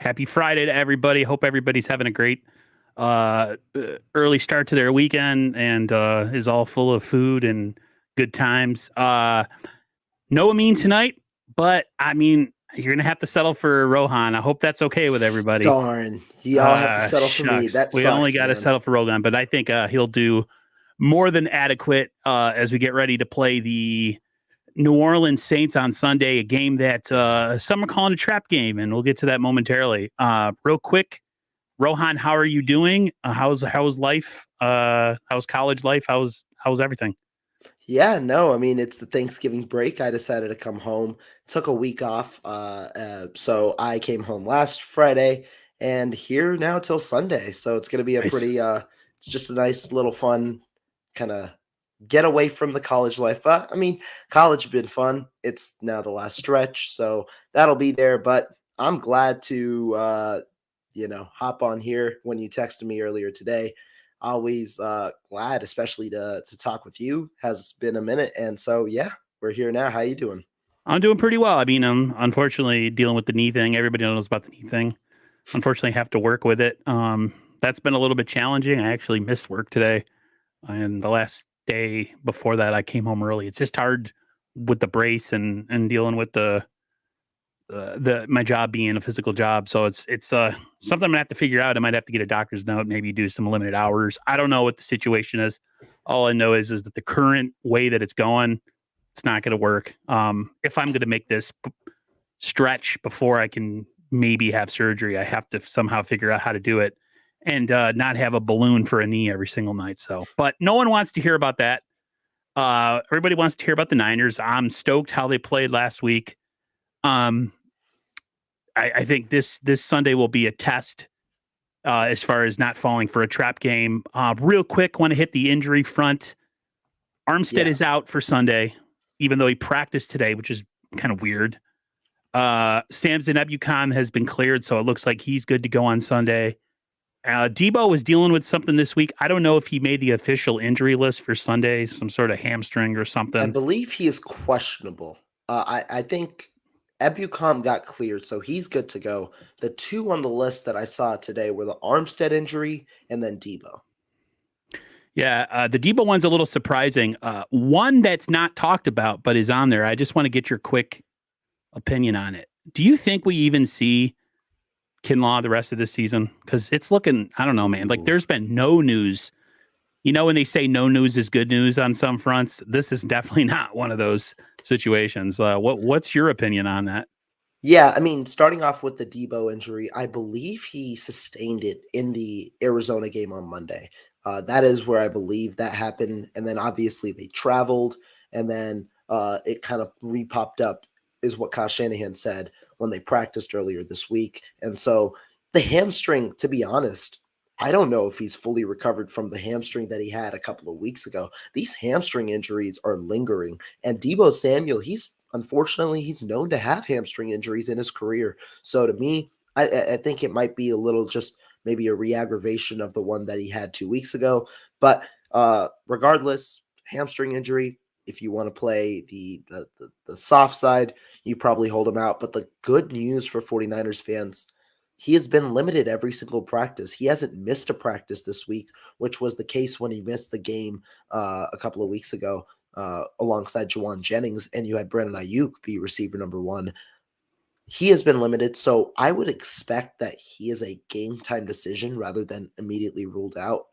Happy Friday to everybody. Hope everybody's having a great early start to their weekend and is all full of food and good times. No Amin tonight, but I mean, you're going to have to settle for Rohan. I hope that's okay with everybody. Darn, y'all have to settle for me. Shucks. That We only sucks, got to man. settle for Rohan, but I think he'll do more than adequate as we get ready to play the New Orleans Saints on Sunday, a game that some are calling a trap game, and we'll get to that momentarily. Real quick, Rohan, how are you doing? How's life? How's college life? How's everything? Yeah, no, I mean it's the Thanksgiving break. I decided to come home. Took a week off, so I came home last Friday, and here now till Sunday. So it's gonna be a Nice. pretty, it's just a nice little fun kind of get away from the college life. But I mean, college has been fun. It's now the last stretch, so that'll be there. But I'm glad to, hop on here when you texted me earlier today. Always glad, especially to talk with you. Has been a minute, and so yeah, we're here now. How you doing? I'm doing pretty well. I mean, I'm unfortunately dealing with the knee thing. Everybody knows about the knee thing. Unfortunately, have to work with it. That's been a little bit challenging. I actually missed work today, and the last day before that, I came home early. It's just hard with the brace and dealing with the my job being a physical job. So it's something I'm gonna have to figure out. I might have to get a doctor's note, maybe do some limited hours. I don't know what the situation is. All I know is that the current way that it's going, it's not going to work. If I'm going to make this stretch before I can maybe have surgery, I have to somehow figure out how to do it and not have a balloon for a knee every single night. So, but no one wants to hear about that. Everybody wants to hear about the Niners. I'm stoked how they played last week. Um, I think this Sunday will be a test as far as not falling for a trap game. Real quick, want to hit the injury front. Armstead Yeah. is out for Sunday, even though he practiced today, which is kind of weird. Samson Ebukam has been cleared, so it looks like he's good to go on Sunday. Debo was dealing with something this week. I don't know if he made the official injury list for Sunday, some sort of hamstring or I something. believe he is questionable. I think Ebukam got cleared, so he's good to go. The two on the list that I saw today were the Armstead injury and then Debo. Yeah, the Debo one's a little surprising. One that's not talked about but is on there. I just want to get your quick opinion on it. Do you think we even see Kinlaw the rest of this season? Because it's looking, I don't know, man. Like Ooh. there's been no news. You know, when they say no news is good news on some fronts, this is definitely not one of those situations. What's your opinion on that? Yeah, I mean, starting off with the Debo injury, I believe he sustained it in the Arizona game on Monday. That is where I believe that happened. And then obviously they traveled, and then it kind of re-popped up, is what Kyle Shanahan said when they practiced earlier this week. And so the hamstring, to be honest, I don't know if he's fully recovered from the hamstring that he had a couple of weeks ago. These hamstring injuries are lingering. And Debo Samuel, he's known to have hamstring injuries in his career. So to me, I think it might be a little just maybe a re-aggravation of the one that he had 2 weeks ago. But regardless, hamstring injury. If you want to play the soft side, you probably hold him out. But the good news for 49ers fans, he has been limited every single practice. He hasn't missed a practice this week, which was the case when he missed the game a couple of weeks ago alongside Juwan Jennings, and you had Brandon Ayuk be receiver number one. He has been limited, so I would expect that he is a game time decision rather than immediately ruled out.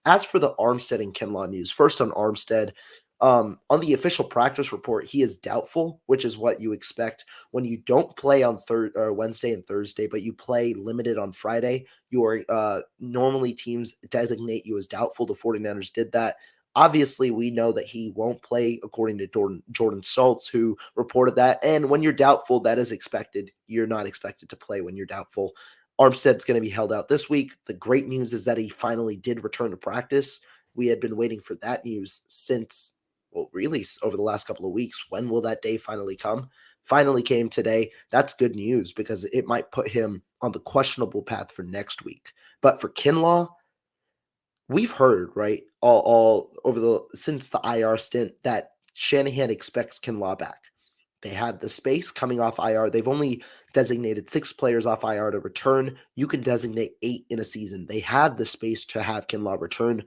As for the Armstead and Kinlaw news, first on Armstead, on the official practice report, he is doubtful, which is what you expect when you don't play on Wednesday and Thursday, but you play limited on Friday. You are normally teams designate you as doubtful. The 49ers did that. Obviously, we know that he won't play, according to Jordan Schultz, who reported that. And when you're doubtful, that is expected. You're not expected to play when you're doubtful. Armstead's going to be held out this week. The great news is that he finally did return to practice. We had been waiting for that news since, well, really over the last couple of weeks. When will that day finally come? Finally came today. That's good news because it might put him on the questionable path for next week. But for Kinlaw, we've heard, right, all over the since the IR stint that Shanahan expects Kinlaw back. They have the space coming off IR. They've only designated 6 players off IR to return. You can designate 8 in a season. They have the space to have Kinlaw return.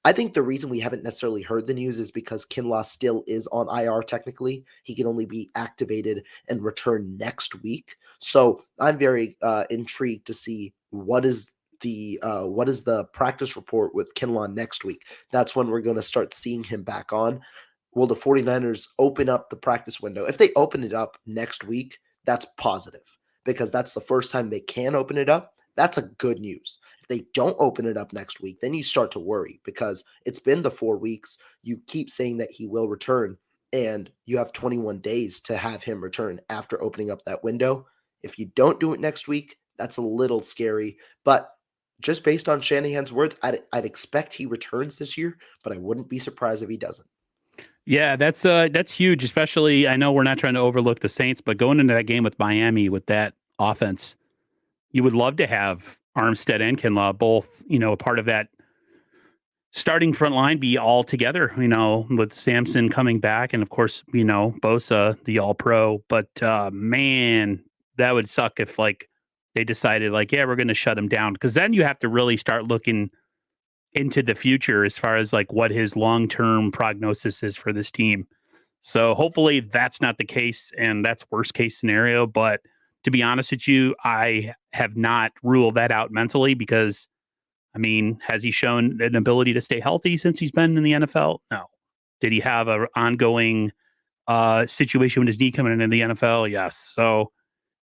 I think the reason we haven't necessarily heard the news is because Kinlaw still is on IR technically. He can only be activated and return next week. So I'm very intrigued to see what is the practice report with Kinlaw next week. That's when we're going to start seeing him back on. Will the 49ers open up the practice window? If they open it up next week, that's positive because that's the first time they can open it up. That's a good news. If they don't open it up next week, then you start to worry because it's been the 4 weeks. You keep saying that he will return, and you have 21 days to have him return after opening up that window. If you don't do it next week, that's a little scary. But just based on Shanahan's words, I'd expect he returns this year, but I wouldn't be surprised if he doesn't. Yeah, that's huge. Especially, I know we're not trying to overlook the Saints, but going into that game with Miami with that offense, you would love to have Armstead and Kinlaw both, a part of that starting front line be all together, with Samson coming back and of course, Bosa, the all pro. But man, that would suck if like they decided like, yeah, we're gonna shut him down. Cause then you have to really start looking into the future as far as like what his long term prognosis is for this team. So hopefully that's not the case and that's worst case scenario. But to be honest with you, I have not ruled that out mentally because I mean, has he shown an ability to stay healthy since he's been in the NFL? No. Did he have an ongoing situation with his knee coming into the NFL? Yes. So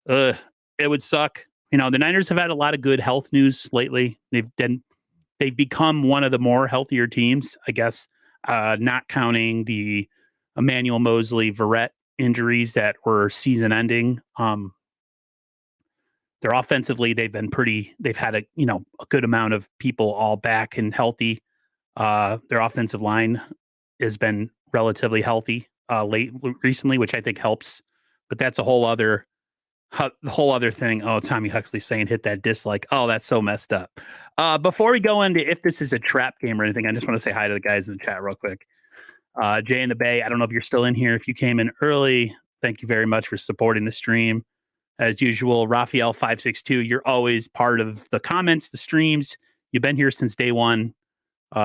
it would suck. The Niners have had a lot of good health news lately. They've become one of the more healthier teams, I guess, not counting the Emmanuel Mosley Verrett injuries that were season ending. They're offensively, they've had a good amount of people all back and healthy. Their offensive line has been relatively healthy recently, which I think helps. But that's the whole other thing. Oh, Tommy Huxley saying hit that dislike. Oh, that's so messed up. Before we go into if this is a trap game or anything, I just want to say hi to the guys in the chat real quick. Jay in the Bay, I don't know if you're still in here. If you came in early, thank you very much for supporting the stream. As usual, Raphael562, you're always part of the comments, the streams. You've been here since day one.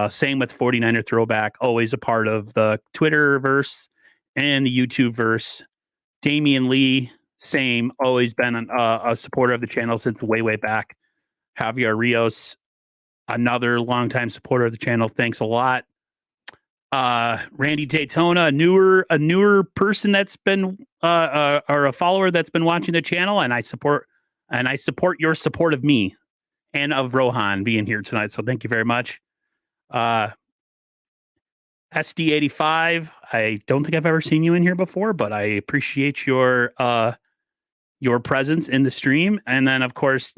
Same with 49er Throwback, always a part of the Twitter verse and the YouTube verse. Damian Lee, same, always been a supporter of the channel since way, way back. Javier Rios, another longtime supporter of the channel. Thanks a lot. Randy Daytona, a newer person that's been or a follower that's been watching the channel, and I support your support of me and of Rohan being here tonight. So thank you very much. SD85, I don't think I've ever seen you in here before, but I appreciate your presence in the stream. And then of course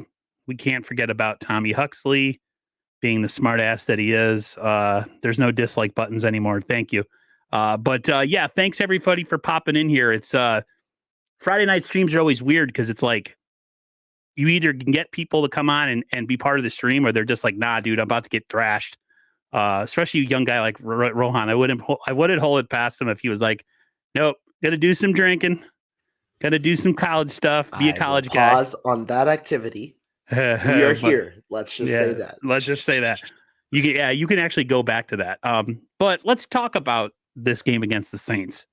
we can't forget about Tommy Huxley, being the smart ass that he is. There's no dislike buttons anymore. Thank you. But yeah, thanks everybody for popping in here. It's Friday night streams are always weird because it's like you either can get people to come on and be part of the stream, or they're just like, nah, dude, I'm about to get thrashed. Especially a young guy like Rohan. I wouldn't hold it past him if he was like, nope, gotta do some drinking, gotta do some college stuff, be a college guy. Pause on that activity. We are here. Let's just say that. Let's just say that. You can actually go back to that. But let's talk about this game against the Saints.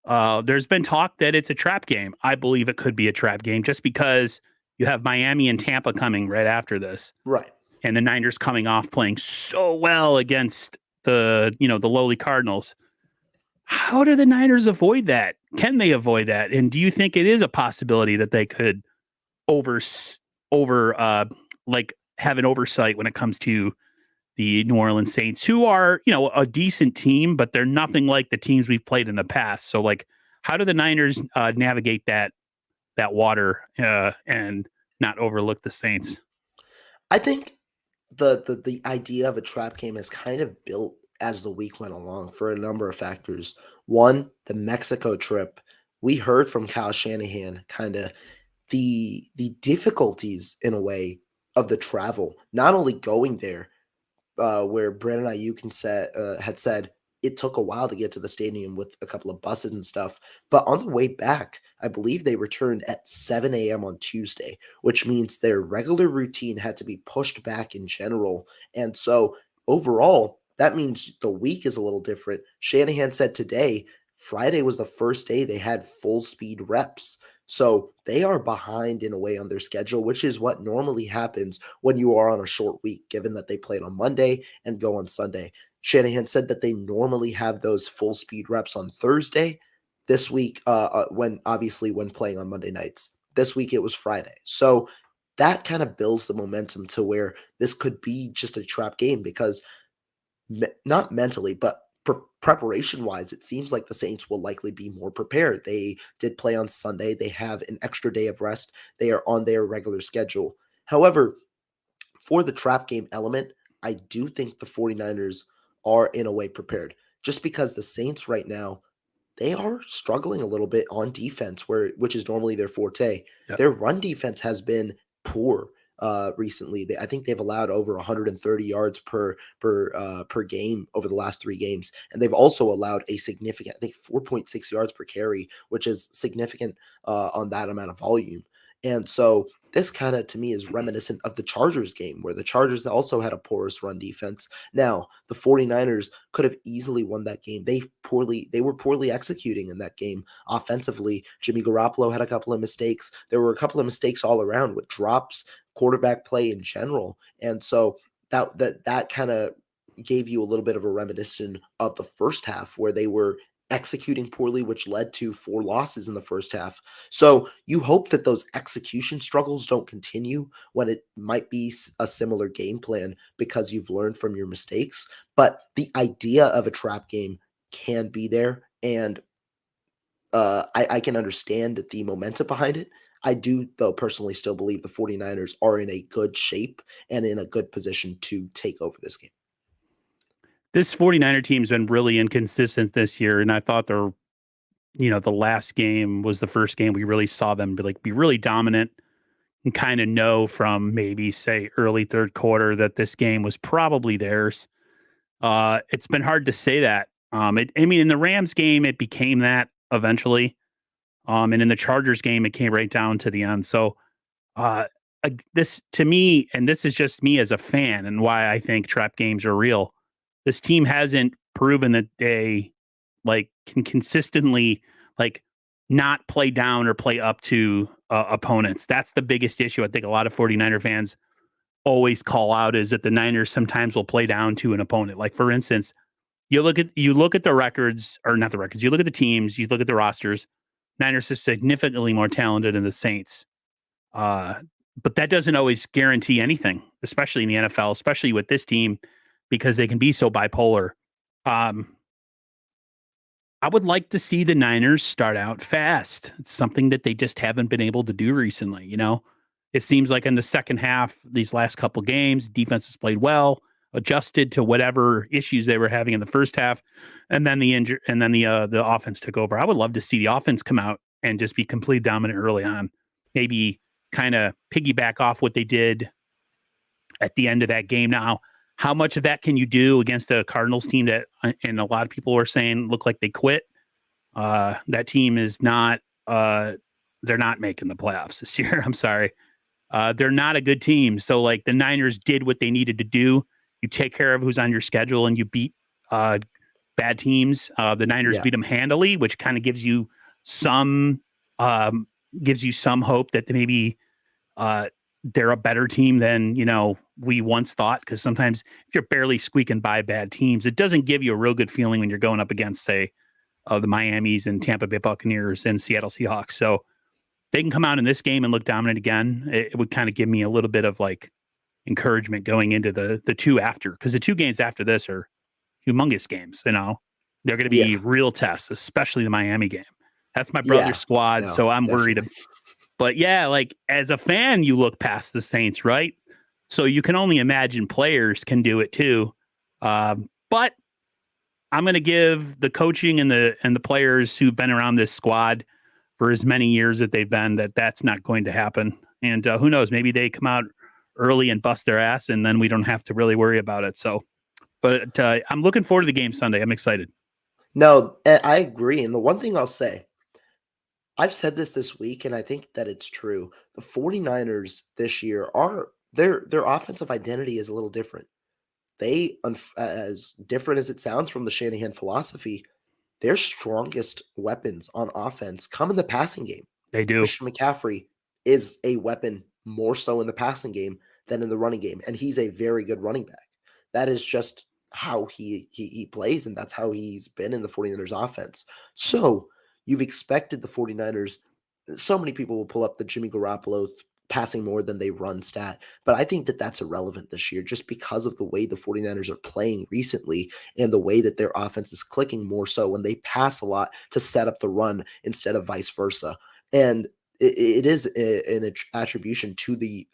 There's been talk that it's a trap game. I believe it could be a trap game just because you have Miami and Tampa coming right after this. Right. And the Niners coming off playing so well against the lowly Cardinals. How do the Niners avoid that? Can they avoid that? And do you think it is a possibility that they could like have an oversight when it comes to the New Orleans Saints, who are, a decent team, but they're nothing like the teams we've played in the past. So like, how do the Niners navigate that water and not overlook the Saints? I think the idea of a trap game is kind of built as the week went along for a number of factors. One, the Mexico trip. We heard from Kyle Shanahan kind of the difficulties in a way of the travel, not only going there, where Brandon Ayuk had said it took a while to get to the stadium with a couple of buses and stuff. But on the way back, I believe they returned at 7 a.m. on Tuesday, which means their regular routine had to be pushed back in general. And so overall, that means the week is a little different. Shanahan said today, Friday was the first day they had full speed reps. So they are behind in a way on their schedule, which is what normally happens when you are on a short week, given that they played on Monday and go on Sunday. Shanahan said that they normally have those full speed reps on Thursday. This week, when playing on Monday nights, this week it was Friday. So that kind of builds the momentum to where this could be just a trap game because not mentally, but preparation wise, it seems like the Saints will likely be more prepared. They did play on Sunday. They have an extra day of rest. They are on their regular schedule. However, for the trap game element, I do think the 49ers are in a way prepared just because the Saints right now, they are struggling a little bit on defense, which is normally their forte. Yep. Their run defense has been poor recently. I think they've allowed over 130 yards per game over the last 3 games, and they've also allowed a significant, I think, 4.6 yards per carry, which is significant on that amount of volume. And so this kind of to me is reminiscent of the Chargers game where the Chargers also had a porous run defense. Now, the 49ers could have easily won that game. They were poorly executing in that game offensively. Jimmy Garoppolo had a couple of mistakes. There were a couple of mistakes all around with drops, quarterback play in general. And so that kind of gave you a little bit of a reminiscence of the first half where they were executing poorly, which led to 4 losses in the first half. So you hope that those execution struggles don't continue when it might be a similar game plan because you've learned from your mistakes. But the idea of a trap game can be there. And I can understand the momentum behind it. I do, though, personally still believe the 49ers are in a good shape and in a good position to take over this game. This 49er team's been really inconsistent this year, and I thought the last game was the first game we really saw them be really dominant and kind of know from maybe say early third quarter that this game was probably theirs. It's been hard to say that. In the Rams game, it became that eventually. And in the Chargers game, it came right down to the end. So this to me, and this is just me as a fan and why I think trap games are real. This team hasn't proven that they can consistently not play down or play up to opponents. That's the biggest issue. I think a lot of 49er fans always call out is that the Niners sometimes will play down to an opponent. Like for instance, you look at the records or not the records. You look at the teams. You look at the rosters. Niners are significantly more talented than the Saints. But that doesn't always guarantee anything, especially in the NFL, especially with this team, because they can be so bipolar. I would like to see the Niners start out fast. It's something that they just haven't been able to do recently. It seems like in the second half, these last couple games, defense has played well, adjusted to whatever issues they were having in the first half, and then the offense took over. I would love to see the offense come out and just be completely dominant early on. Maybe kind of piggyback off what they did at the end of that game. Now, how much of that can you do against a Cardinals team that, and a lot of people were saying, look like they quit? That team is not, they're not making the playoffs this year. I'm sorry. They're not a good team. So the Niners did what they needed to do. You take care of who's on your schedule and you beat bad teams. The Niners beat them handily, which kind of gives you some hope that maybe they're a better team than we once thought. Because sometimes if you're barely squeaking by bad teams, it doesn't give you a real good feeling when you're going up against, say, the Miamis and Tampa Bay Buccaneers and Seattle Seahawks. So they can come out in this game and look dominant again. It would kind of give me a little bit of encouragement going into the two after, because the 2 games after this are humongous games. They're going to be real tests, especially the Miami game. That's my brother's squad, so I'm worried. But as a fan, you look past the Saints, right? So you can only imagine players can do it too. But I'm going to give the coaching and the players who've been around this squad for as many years that they've been that's not going to happen. And who knows? Maybe they come out early and bust their ass, and then we don't have to really worry about it. So But I'm looking forward to the game Sunday. I'm excited. No, I agree. And the one thing I'll say, I've said this week, and I think that it's true. The 49ers this year are their offensive identity is a little different. They, as different as it sounds from the Shanahan philosophy, their strongest weapons on offense come in the passing game. They do. Christian McCaffrey is a weapon more so in the passing game than in the running game, and he's a very good running back. That is just how he plays, and that's how he's been in the 49ers offense. So you've expected the 49ers. So many people will pull up the Jimmy Garoppolo passing more than they run stat, but I think that that's irrelevant this year just because of the way the 49ers are playing recently and the way that their offense is clicking more so when they pass a lot to set up the run instead of vice versa. And it is an attribution to the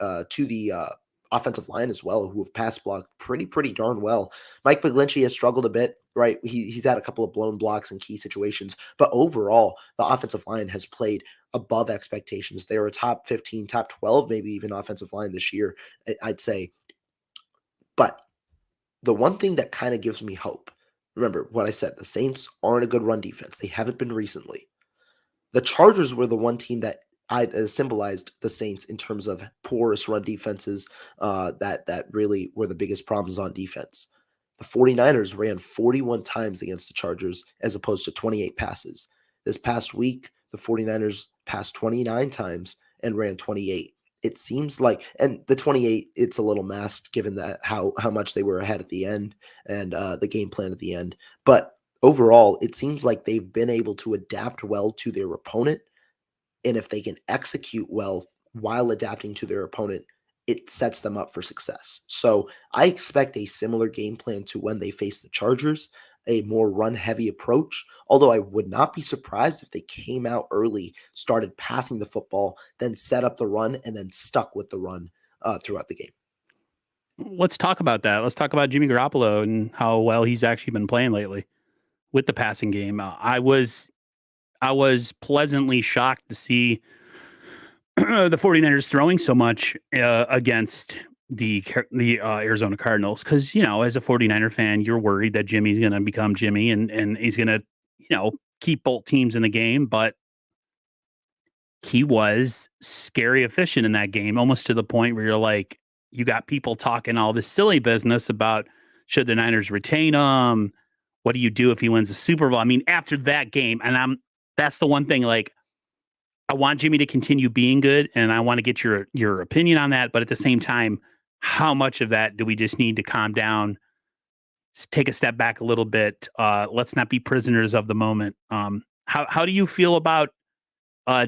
offensive line as well, who have pass blocked pretty darn well. Mike McGlinchey has struggled a bit, right? He's had a couple of blown blocks in key situations, but overall, the offensive line has played above expectations. They were a top 15, top 12, maybe even offensive line this year, I'd say. But the one thing that kind of gives me hope, remember what I said, the Saints aren't a good run defense. They haven't been recently. The Chargers were the one team that I symbolized the Saints in terms of porous run defenses that really were the biggest problems on defense. The 49ers ran 41 times against the Chargers as opposed to 28 passes. This past week, the 49ers passed 29 times and ran 28. It seems like, and the 28, it's a little masked given that how much they were ahead at the end and the game plan at the end. But overall, it seems like they've been able to adapt well to their opponent. And if they can execute well while adapting to their opponent, it sets them up for success. So I expect a similar game plan to when they face the Chargers, a more run heavy approach. Although I would not be surprised if they came out early, started passing the football, then set up the run, and then stuck with the run throughout the game. Let's talk about that. Let's talk about Jimmy Garoppolo and how well he's actually been playing lately with the passing game. I was pleasantly shocked to see the 49ers throwing so much against the Arizona Cardinals because, as a 49er fan, you're worried that Jimmy's going to become Jimmy and he's going to, keep both teams in the game. But he was scary efficient in that game, almost to the point where you're like, you got people talking all this silly business about should the Niners retain him? What do you do if he wins the Super Bowl? I mean, after that game, and that's the one thing, like, I want Jimmy to continue being good, and I want to get your opinion on that. But at the same time, how much of that do we just need to calm down, take a step back a little bit? Let's not be prisoners of the moment. How do you feel about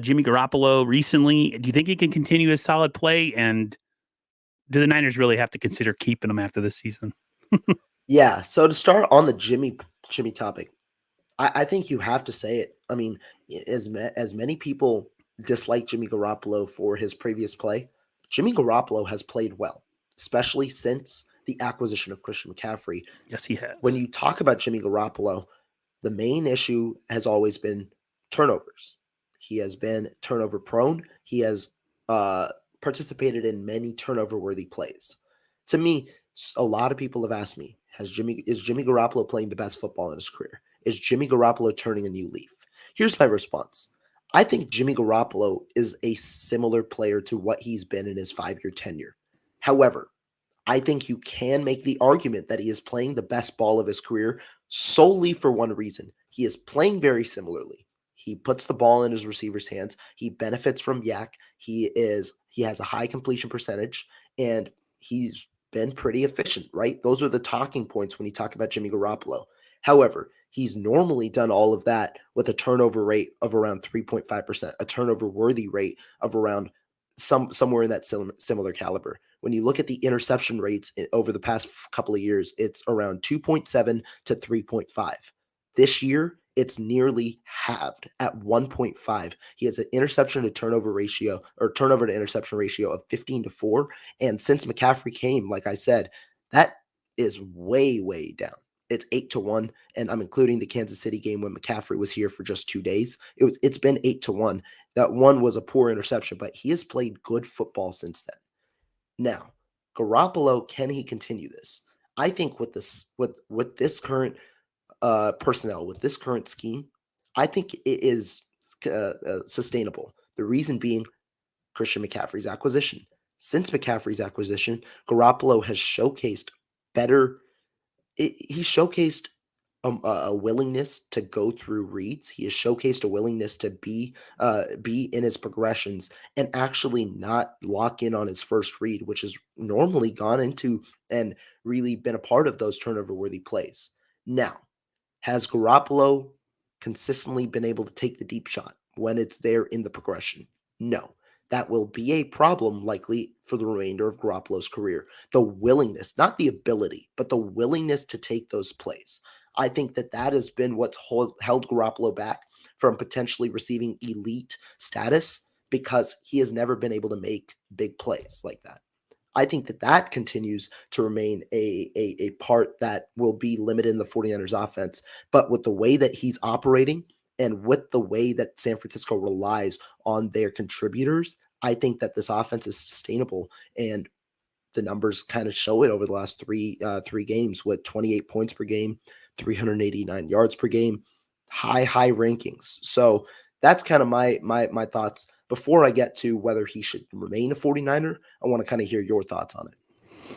Jimmy Garoppolo recently? Do you think he can continue his solid play? And do the Niners really have to consider keeping him after this season? Yeah. So to start on the Jimmy topic, I think you have to say it. I mean, as many people dislike Jimmy Garoppolo for his previous play, Jimmy Garoppolo has played well, especially since the acquisition of Christian McCaffrey. Yes, he When has. you talk about Jimmy Garoppolo, the main issue has always been turnovers. He has been turnover prone. He has uh, participated in many turnover worthy plays. To me, a lot of people have asked me, is Jimmy Garoppolo playing the best football in his career? Is Jimmy Garoppolo turning a new leaf? Here's my response. I think Jimmy Garoppolo is a similar player to what he's been in his 5-year tenure. However, I think you can make the argument that he is playing the best ball of his career solely for one reason. He is playing very similarly. He puts the ball in his receiver's hands. He benefits from yak. He has a high completion percentage and he's been pretty efficient, right? Those are the talking points when you talk about Jimmy Garoppolo. However, he's normally done all of that with a turnover rate of around 3.5%, a turnover worthy rate of around somewhere in that similar caliber. When you look at the interception rates over the past couple of years, it's around 2.7 to 3.5. This year, it's nearly halved at 1.5. He has an interception to turnover ratio or turnover to interception ratio of 15-4. And since McCaffrey came, like I said, that is way down. It's 8-1, and I'm including the Kansas City game when McCaffrey was here for just 2 days. It's been 8-1. That one was a poor interception, but he has played good football since then. Now, Garoppolo, can he continue this? I think with this current personnel, with this current scheme, I think it is sustainable. The reason being Christian McCaffrey's acquisition. Since McCaffrey's acquisition, Garoppolo has showcased better. He showcased a willingness to go through reads. He has showcased a willingness to be in his progressions and actually not lock in on his first read, which has normally gone into and really been a part of those turnover worthy plays. Now, has Garoppolo consistently been able to take the deep shot when it's there in the progression? No. That will be a problem likely for the remainder of Garoppolo's career. The willingness, not the ability, but the willingness to take those plays. I think that has been what's held Garoppolo back from potentially receiving elite status because he has never been able to make big plays like that. I think that continues to remain a part that will be limited in the 49ers offense. But with the way that he's operating and with the way that San Francisco relies on their contributors, I think that this offense is sustainable. And the numbers kind of show it over the last three games with 28 points per game, 389 yards per game, high rankings. So that's kind of my thoughts. Before I get to whether he should remain a 49er, I want to kind of hear your thoughts on it.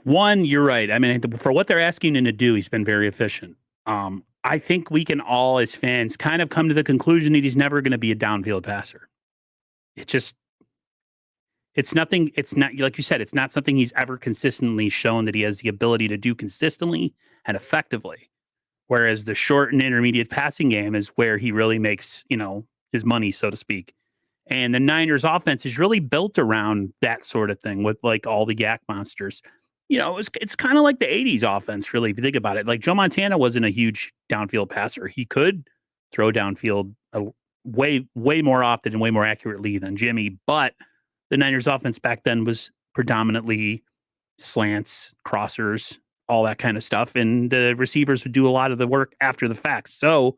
One, you're right. I mean, for what they're asking him to do, he's been very efficient. I think we can all, as fans, kind of come to the conclusion that he's never going to be a downfield passer. It's nothing. It's not, like you said, it's not something he's ever consistently shown that he has the ability to do consistently and effectively. Whereas the short and intermediate passing game is where he really makes, his money, so to speak. And the Niners offense is really built around that sort of thing with like all the yak monsters. It's kind of like the 80s offense, really, if you think about it. Like Joe Montana wasn't a huge downfield passer. He could throw downfield way more often and way more accurately than Jimmy. But the Niners offense back then was predominantly slants, crossers, all that kind of stuff. And the receivers would do a lot of the work after the fact. So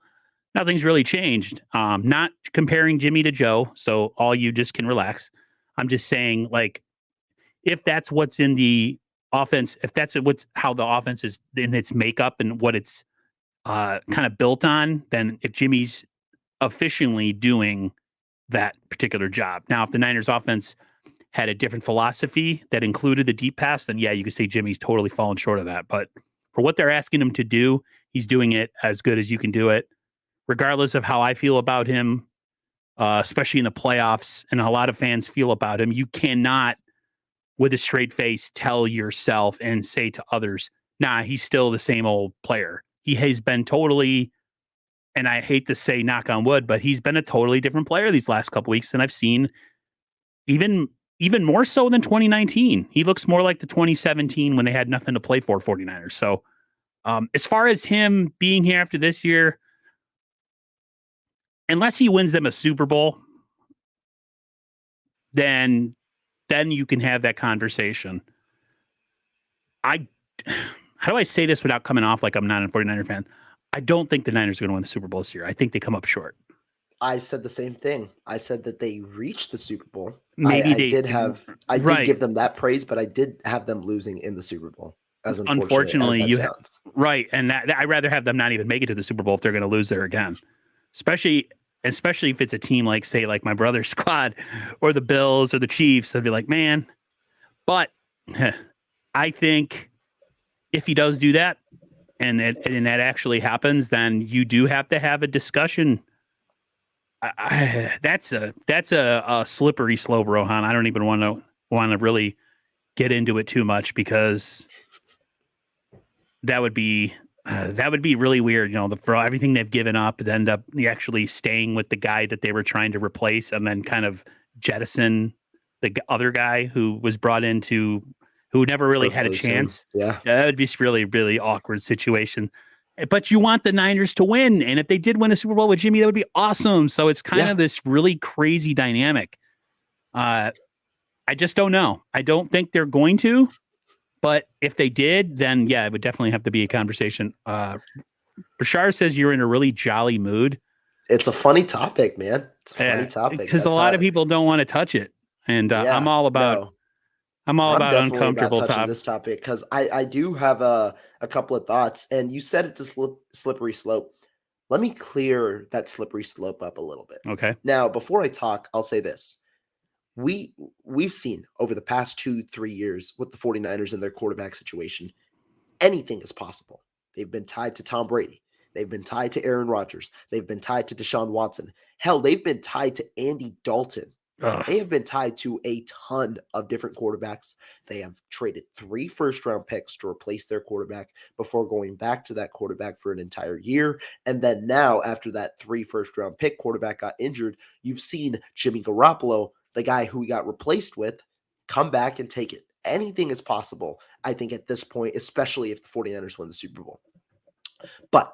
nothing's really changed. Not comparing Jimmy to Joe. So all you just can relax. I'm just saying, like, if that's what's in the offense, if that's how the offense is in its makeup and what it's kind of built on, then if Jimmy's efficiently doing that particular job. Now, if the Niners offense had a different philosophy that included the deep pass, then yeah, you could say Jimmy's totally fallen short of that. But for what they're asking him to do, he's doing it as good as you can do it, regardless of how I feel about him, especially in the playoffs, and a lot of fans feel about him. You cannot, with a straight face, tell yourself and say to others, nah, he's still the same old player. He has been totally, and I hate to say knock on wood, but he's been a totally different player these last couple weeks than I've seen, even more so than 2019. He looks more like the 2017 when they had nothing to play for 49ers. So as far as him being here after this year, unless he wins them a Super Bowl, then you can have that conversation. How do I say this without coming off like I'm not a 49er fan? I don't think the Niners are going to win the Super Bowl this year. I think they come up short. I said the same thing. I said that they reached the Super Bowl. Maybe I did right. give them that praise, but I did have them losing in the Super Bowl. As unfortunately, as that sounds. Right, and I'd rather have them not even make it to the Super Bowl if they're going to lose there again, especially if it's a team like, say, like my brother's squad or the Bills or the Chiefs. I'd be like, man. But I think if he does do that, and that actually happens, then you do have to have a discussion. That's a slippery slope, Rohan. I don't even want to really get into it too much because that would be really weird. For everything they've given up, to end up actually staying with the guy that they were trying to replace, and then kind of jettison the other guy who was brought in who never really had a chance. Yeah, that would be really, really awkward situation. But you want the Niners to win, and if they did win a Super Bowl with Jimmy, that would be awesome. So it's kind of this really crazy dynamic. I just don't know. I don't think they're going to, but if they did, then yeah, it would definitely have to be a conversation. Bashar says you're in a really jolly mood. It's a funny topic, man. It's a funny topic because a lot of people don't want to touch it, and I'm all about. I'm all I'm about definitely about uncomfortable touching top. this topic because I do have a couple of thoughts, and you said it's a slippery slope. Let me clear that slippery slope up a little bit. Okay. Now, before I talk, I'll say this. We we've seen over the past 2-3 years with the 49ers and their quarterback situation, anything is possible. They've been tied to Tom Brady. They've been tied to Aaron Rodgers. They've been tied to Deshaun Watson. Hell, they've been tied to Andy Dalton. Ugh. They have been tied to a ton of different quarterbacks. They have traded 3 first-round picks to replace their quarterback before going back to that quarterback for an entire year. And then now, after that 3 first-round pick quarterback got injured, you've seen Jimmy Garoppolo, the guy who he got replaced with, come back and take it. Anything is possible, I think, at this point, especially if the 49ers win the Super Bowl. But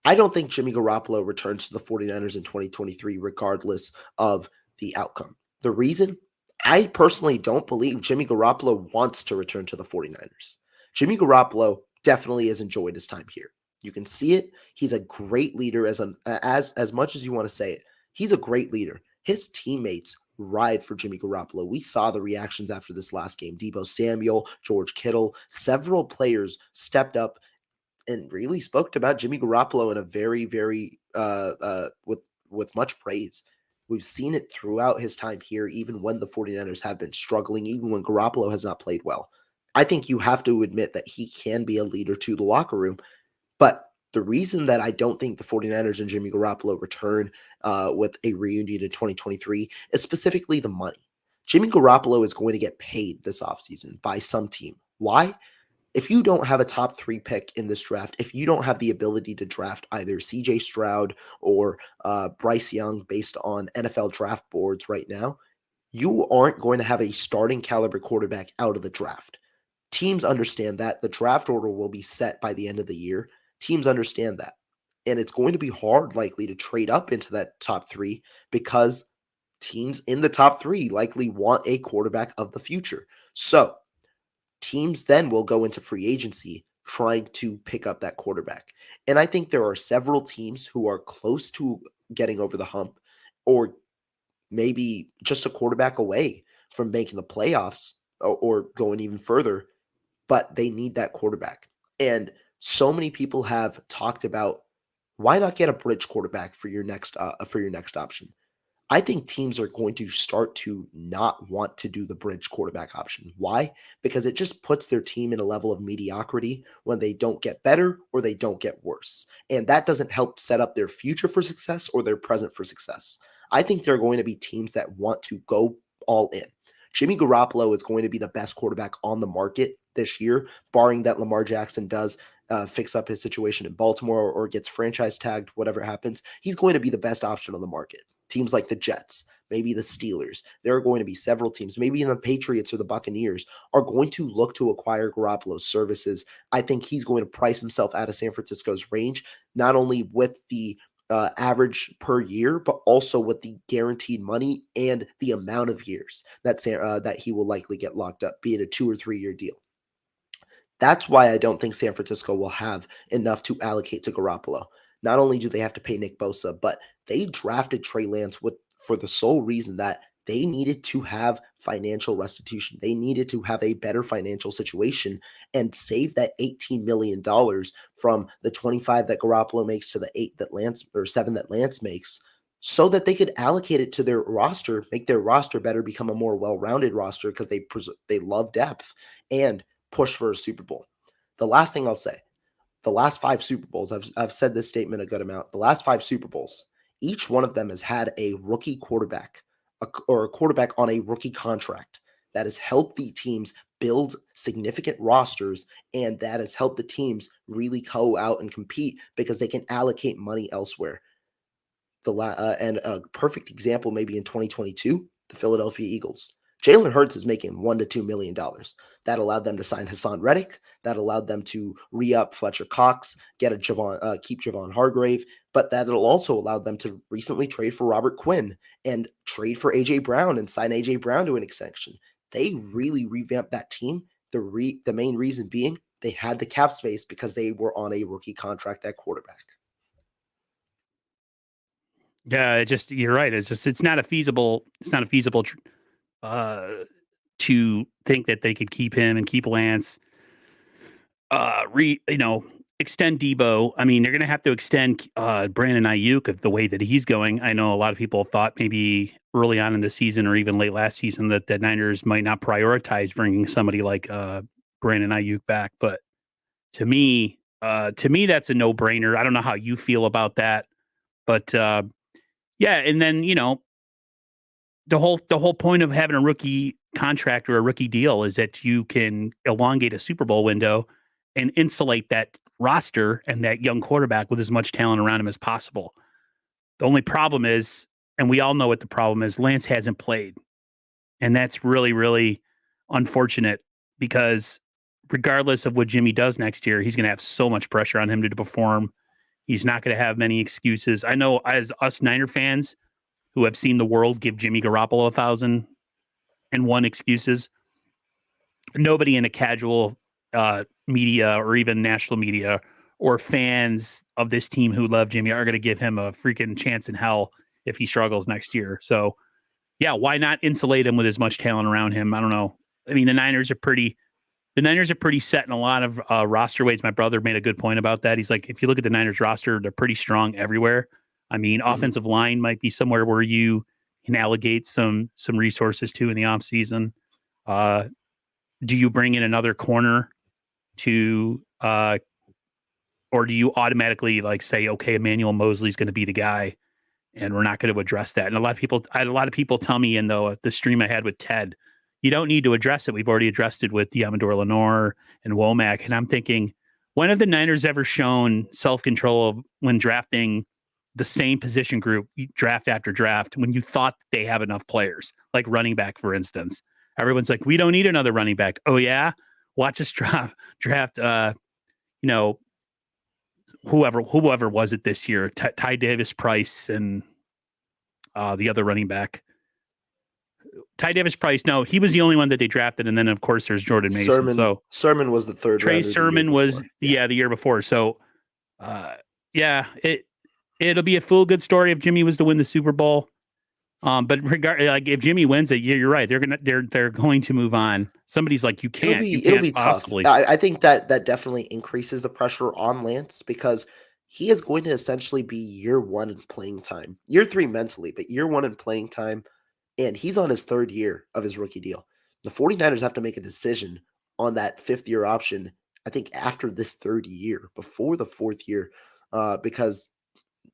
I don't think Jimmy Garoppolo returns to the 49ers in 2023, regardless of the outcome. The reason, I personally don't believe Jimmy Garoppolo wants to return to the 49ers. Jimmy Garoppolo definitely has enjoyed his time here. You can see it. He's a great leader, as much as you want to say it. He's a great leader. His teammates ride for Jimmy Garoppolo. We saw the reactions after this last game. Deebo Samuel, George Kittle, several players stepped up and really spoke about Jimmy Garoppolo in a very, very with much praise. We've seen it throughout his time here, even when the 49ers have been struggling, even when Garoppolo has not played well. I think you have to admit that he can be a leader to the locker room. But the reason that I don't think the 49ers and Jimmy Garoppolo return with a reunion in 2023 is specifically the money. Jimmy Garoppolo is going to get paid this offseason by some team. Why? If you don't have a top 3 pick in this draft, if you don't have the ability to draft either CJ Stroud or Bryce Young based on NFL draft boards right now, you aren't going to have a starting caliber quarterback out of the draft. Teams understand that. The draft order will be set by the end of the year. Teams understand that. And it's going to be hard, likely, to trade up into that top 3 because teams in the top 3 likely want a quarterback of the future. So, teams then will go into free agency trying to pick up that quarterback. And I think there are several teams who are close to getting over the hump or maybe just a quarterback away from making the playoffs or going even further, but they need that quarterback. And so many people have talked about why not get a bridge quarterback for your next option. I think teams are going to start to not want to do the bridge quarterback option. Why? Because it just puts their team in a level of mediocrity when they don't get better or they don't get worse. And that doesn't help set up their future for success or their present for success. I think there are going to be teams that want to go all in. Jimmy Garoppolo is going to be the best quarterback on the market this year, barring that Lamar Jackson does fix up his situation in Baltimore or gets franchise tagged, whatever happens. He's going to be the best option on the market. Teams like the Jets, maybe the Steelers, there are going to be several teams, maybe even the Patriots or the Buccaneers, are going to look to acquire Garoppolo's services. I think he's going to price himself out of San Francisco's range, not only with the average per year, but also with the guaranteed money and the amount of years that he will likely get locked up, be it a 2 or 3 year deal. That's why I don't think San Francisco will have enough to allocate to Garoppolo. Not only do they have to pay Nick Bosa, but they drafted Trey Lance for the sole reason that they needed to have financial restitution. They needed to have a better financial situation and save that $18 million from the 25 that Garoppolo makes to the 8 that Lance or 7 that Lance makes so that they could allocate it to their roster, make their roster better, become a more well-rounded roster because they love depth and push for a Super Bowl. The last thing I'll say, the last 5 Super Bowls, I've said this statement a good amount. The last 5 Super Bowls, each one of them has had a rookie quarterback or a quarterback on a rookie contract that has helped the teams build significant rosters and that has helped the teams really go out and compete because they can allocate money elsewhere. And a perfect example, maybe in 2022, the Philadelphia Eagles. Jalen Hurts is making $1 to $2 million. That allowed them to sign Hassan Reddick. That allowed them to re-up Fletcher Cox, get keep Javon Hargrave. But that'll also allow them to recently trade for Robert Quinn and trade for AJ Brown and sign AJ Brown to an extension. They really revamped that team. The main reason being they had the cap space because they were on a rookie contract at quarterback. Yeah, you're right. It's not a feasible uh to think that they could keep him and keep Lance. Extend Debo. I mean, they're going to have to extend Brandon Ayuk of the way that he's going. I know a lot of people thought maybe early on in the season or even late last season that the Niners might not prioritize bringing somebody like Brandon Ayuk back, but to me, that's a no-brainer. I don't know how you feel about that, but yeah. And then the whole point of having a rookie contract or a rookie deal is that you can elongate a Super Bowl window and insulate that roster and that young quarterback with as much talent around him as possible. The only problem is, and we all know what the problem is, Lance hasn't played. And that's really, really unfortunate because regardless of what Jimmy does next year, he's going to have so much pressure on him to perform. He's not going to have many excuses. I know as us Niner fans who have seen the world give Jimmy Garoppolo 1,001 excuses, nobody in the casual media or even national media or fans of this team who love Jimmy are going to give him a freaking chance in hell if he struggles next year. So, yeah, why not insulate him with as much talent around him? I don't know. I mean, the Niners are pretty set in a lot of roster ways. My brother made a good point about that. He's like, if you look at the Niners roster, they're pretty strong everywhere. I mean, offensive line might be somewhere where you can allocate some resources to in the offseason. Do you bring in another corner to or do you automatically say, okay, Emmanuel Mosley's going to be the guy and we're not going to address that? And I had a lot of people tell me in the stream I had with Ted, you don't need to address it. We've already addressed it with Amador Lenore and Womack. And I'm thinking, when have the Niners ever shown self-control when drafting the same position group draft after draft when you thought they have enough players, like running back, for instance? Everyone's like, we don't need another running back. Oh, yeah? Watch us draft whoever was it this year, Ty Davis Price and the other running back. Ty Davis Price, no, he was the only one that they drafted, and then of course there's Jordan Mason. Sermon was the third. Trey Sermon was the year before. So, it'll be a full good story if Jimmy was to win the Super Bowl. But if Jimmy wins it, you're right. They're going to move on. Somebody's like, you can't. It'll be possibly tough. I think that definitely increases the pressure on Lance because he is going to essentially be year one in playing time, year three mentally, but year one in playing time. And he's on his third year of his rookie deal. The 49ers have to make a decision on that fifth-year option, I think, after this third year, before the fourth year, because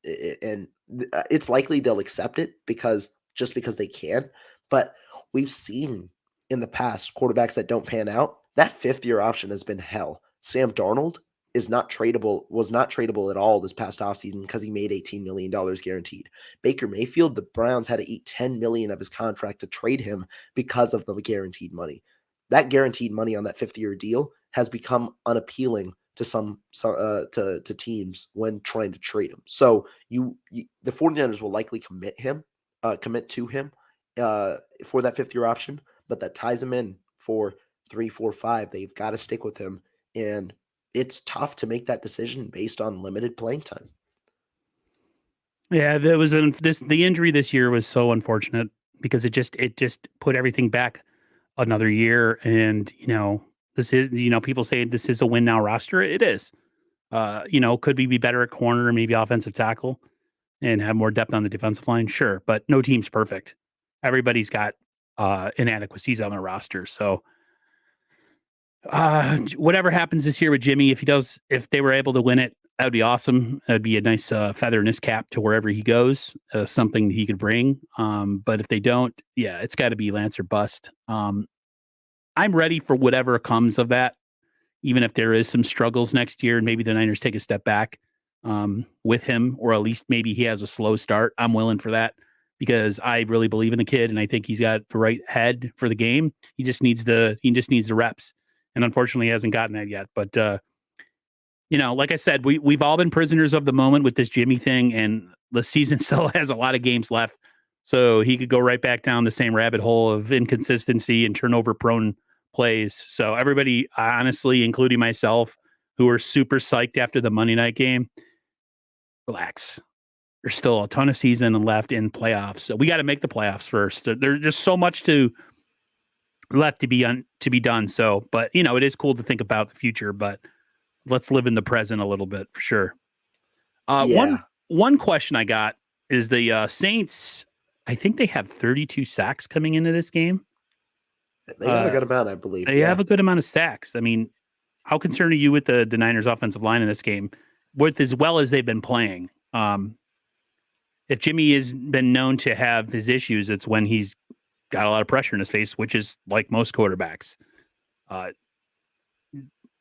it's likely they'll accept it because they can. But we've seen in the past quarterbacks that don't pan out, that fifth-year option has been hell. Sam Darnold was not tradable at all this past offseason because he made $18 million guaranteed. Baker Mayfield, the Browns had to eat $10 million of his contract to trade him because of the guaranteed money. That guaranteed money on that fifth-year deal has become unappealing to teams when trying to trade him. So the 49ers will likely commit to him for that fifth-year option, but that ties him in for 3, 4, 5. They've got to stick with him, and it's tough to make that decision based on limited playing time. Yeah, there was the injury this year was so unfortunate because it just put everything back another year. And this is people say this is a win now roster. It is. Could we be better at corner or maybe offensive tackle and have more depth on the defensive line? Sure, but no team's perfect. Everybody's got inadequacies on their roster. So whatever happens this year with Jimmy, if they were able to win it, that would be awesome. That'd be a nice feather in his cap to wherever he goes, something he could bring. But if they don't, yeah, it's got to be Lance or bust. I'm ready for whatever comes of that, even if there is some struggles next year and maybe the Niners take a step back with him, or at least maybe he has a slow start. I'm willing for that because I really believe in the kid and I think he's got the right head for the game. He just needs the reps. And unfortunately, he hasn't gotten that yet. But, like I said, we've all been prisoners of the moment with this Jimmy thing, and the season still has a lot of games left. So he could go right back down the same rabbit hole of inconsistency and turnover-prone plays. So everybody, honestly, including myself, who were super psyched after the Monday night game, relax. There's still a ton of season left in playoffs. So we got to make the playoffs first. There's just so much to left to be done. So, but it is cool to think about the future. But let's live in the present a little bit for sure. Yeah, One question I got is the Saints. I think they have 32 sacks coming into this game. they got a Uh, good amount, I believe. they Yeah. have a good amount of sacks. I mean, how concerned are you with the Niners offensive line in this game, with as well as they've been playing? If Jimmy has been known to have his issues, it's when he's got a lot of pressure in his face, which is like most quarterbacks. Uh,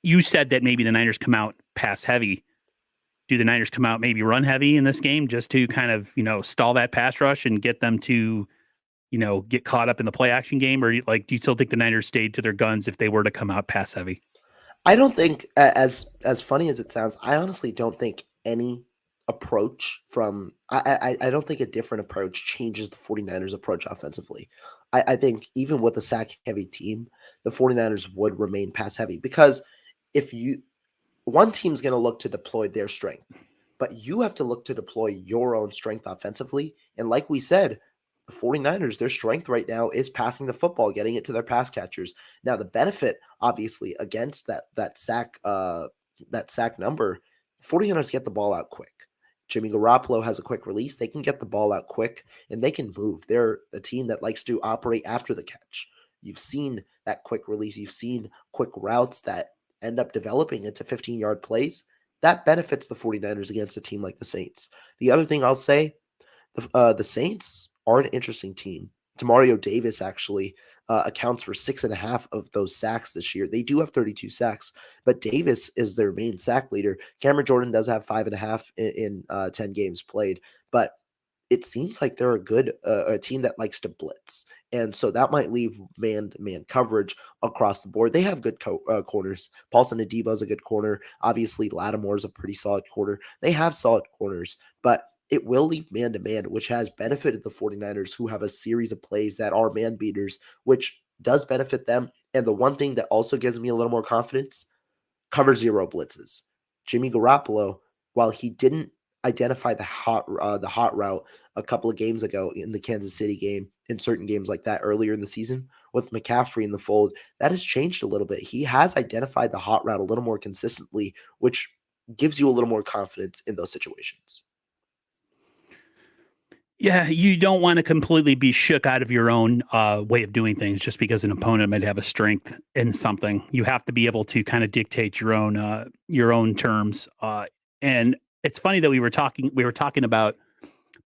you said that maybe the Niners come out pass heavy. Do the Niners come out maybe run heavy in this game just to kind of stall that pass rush and get them to get caught up in the play action game, or like do you still think the Niners stayed to their guns if they were to come out pass heavy? I don't think, as funny as it sounds, I honestly don't think any approach from I don't think a different approach changes the 49ers approach offensively. I think even with a sack heavy team, the 49ers would remain pass heavy because if you one team's going to look to deploy their strength, but you have to look to deploy your own strength offensively. And like we said, the 49ers, their strength right now is passing the football, getting it to their pass catchers. Now, the benefit, obviously, against that sack number, the 49ers get the ball out quick. Jimmy Garoppolo has a quick release. They can get the ball out quick and they can move. They're a team that likes to operate after the catch. You've seen that quick release. You've seen quick routes that end up developing into 15-yard plays. That benefits the 49ers against a team like the Saints. The other thing I'll say, the Saints are an interesting team. Demario Davis actually accounts for 6.5 of those sacks this year. They do have 32 sacks, but Davis is their main sack leader. Cameron Jordan does have 5.5 in 10 games played, but it seems like they're a team that likes to blitz, and so that might leave man-to-man coverage across the board. They have good corners. Paulson Adebo is a good corner. Obviously, Lattimore is a pretty solid corner. They have solid corners, but it will leave man-to-man, which has benefited the 49ers, who have a series of plays that are man beaters, which does benefit them. And the one thing that also gives me a little more confidence, cover zero blitzes. Jimmy Garoppolo, while he didn't identify the hot route a couple of games ago in the Kansas City game, in certain games like that earlier in the season, with McCaffrey in the fold, that has changed a little bit. He has identified the hot route a little more consistently, which gives you a little more confidence in those situations. Yeah, you don't want to completely be shook out of your own way of doing things just because an opponent might have a strength in something. You have to be able to kind of dictate your own terms. And it's funny that we were talking about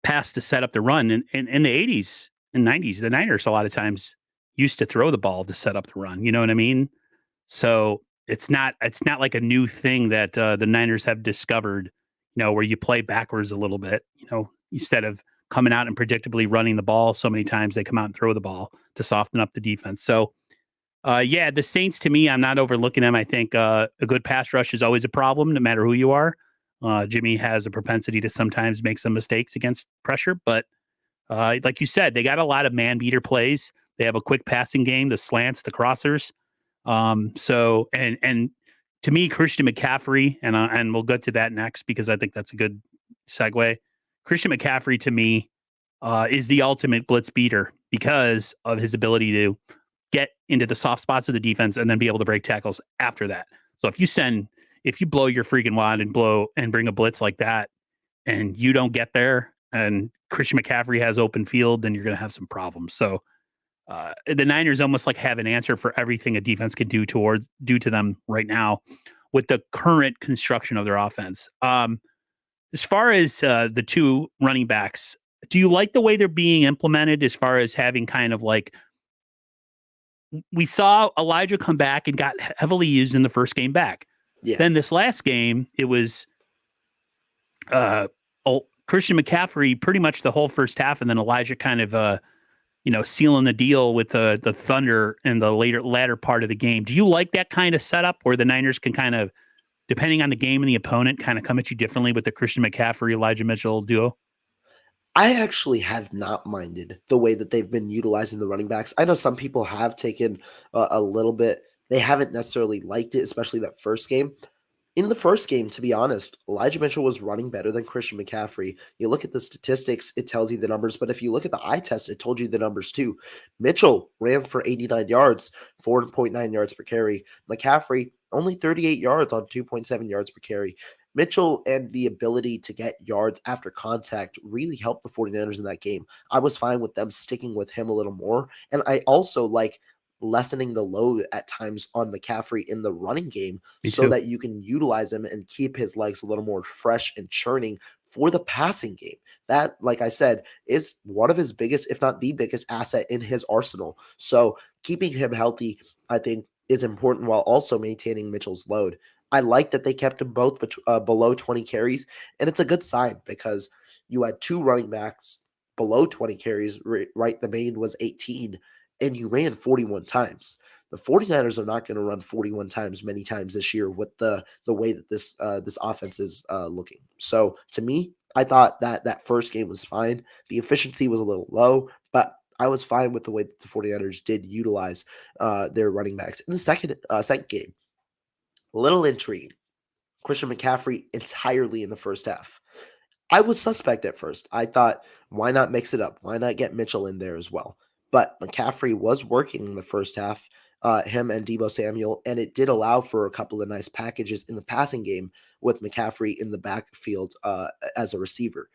pass to set up the run in the 80s and 90s. The Niners a lot of times used to throw the ball to set up the run. You know what I mean? So it's not like a new thing that the Niners have discovered, where you play backwards a little bit, instead of coming out and predictably running the ball so many times, they come out and throw the ball to soften up the defense. So, yeah, the Saints, to me, I'm not overlooking them. I think a good pass rush is always a problem, no matter who you are. Jimmy has a propensity to sometimes make some mistakes against pressure, but like you said, they got a lot of man beater plays. They have a quick passing game, the slants, the crossers. So and to me, Christian McCaffrey, and we'll get to that next because I think that's a good segue. Christian McCaffrey to me is the ultimate blitz beater because of his ability to get into the soft spots of the defense and then be able to break tackles after that. So if you blow your freaking wad and bring a blitz like that, and you don't get there, and Christian McCaffrey has open field, then you're going to have some problems. So the Niners almost like have an answer for everything a defense can do to them right now with the current construction of their offense. As far as the two running backs, do you like the way they're being implemented? As far as having kind of like we saw Elijah come back and got heavily used in the first game back. Yeah. Then this last game, it was Christian McCaffrey pretty much the whole first half, and then Elijah kind of sealing the deal with the Thunder in the latter part of the game. Do you like that kind of setup where the Niners can kind of, depending on the game and the opponent, kind of come at you differently with the Christian McCaffrey, Elijah Mitchell duo? I actually have not minded the way that they've been utilizing the running backs. I know some people have taken a little bit, they haven't necessarily liked it, especially that first game. In the first game, to be honest, Elijah Mitchell was running better than Christian McCaffrey. You look at the statistics, it tells you the numbers, but if you look at the eye test, it told you the numbers too. Mitchell ran for 89 yards, 4.9 yards per carry. McCaffrey only 38 yards on 2.7 yards per carry. Mitchell and the ability to get yards after contact really helped the 49ers in that game. I was fine with them sticking with him a little more. And I also like lessening the load at times on McCaffrey in the running game Me so too. that you can utilize him and keep his legs a little more fresh and churning for the passing game. That, like I said, is one of his biggest, if not the biggest asset in his arsenal. So keeping him healthy, I think, is important while also maintaining Mitchell's load. I like that they kept them both below 20 carries, and it's a good sign because you had two running backs below 20 carries, right? The main was 18, and you ran 41 times. The 49ers are not going to run 41 times many times this year with the way that this offense is looking. So to me, I thought that first game was fine. The efficiency was a little low, but I was fine with the way that the 49ers did utilize their running backs. In the second game, a little intriguing. Christian McCaffrey entirely in the first half. I was suspect at first. I thought, why not mix it up? Why not get Mitchell in there as well? But McCaffrey was working in the first half, him and Deebo Samuel, and it did allow for a couple of nice packages in the passing game with McCaffrey in the backfield as a receiver.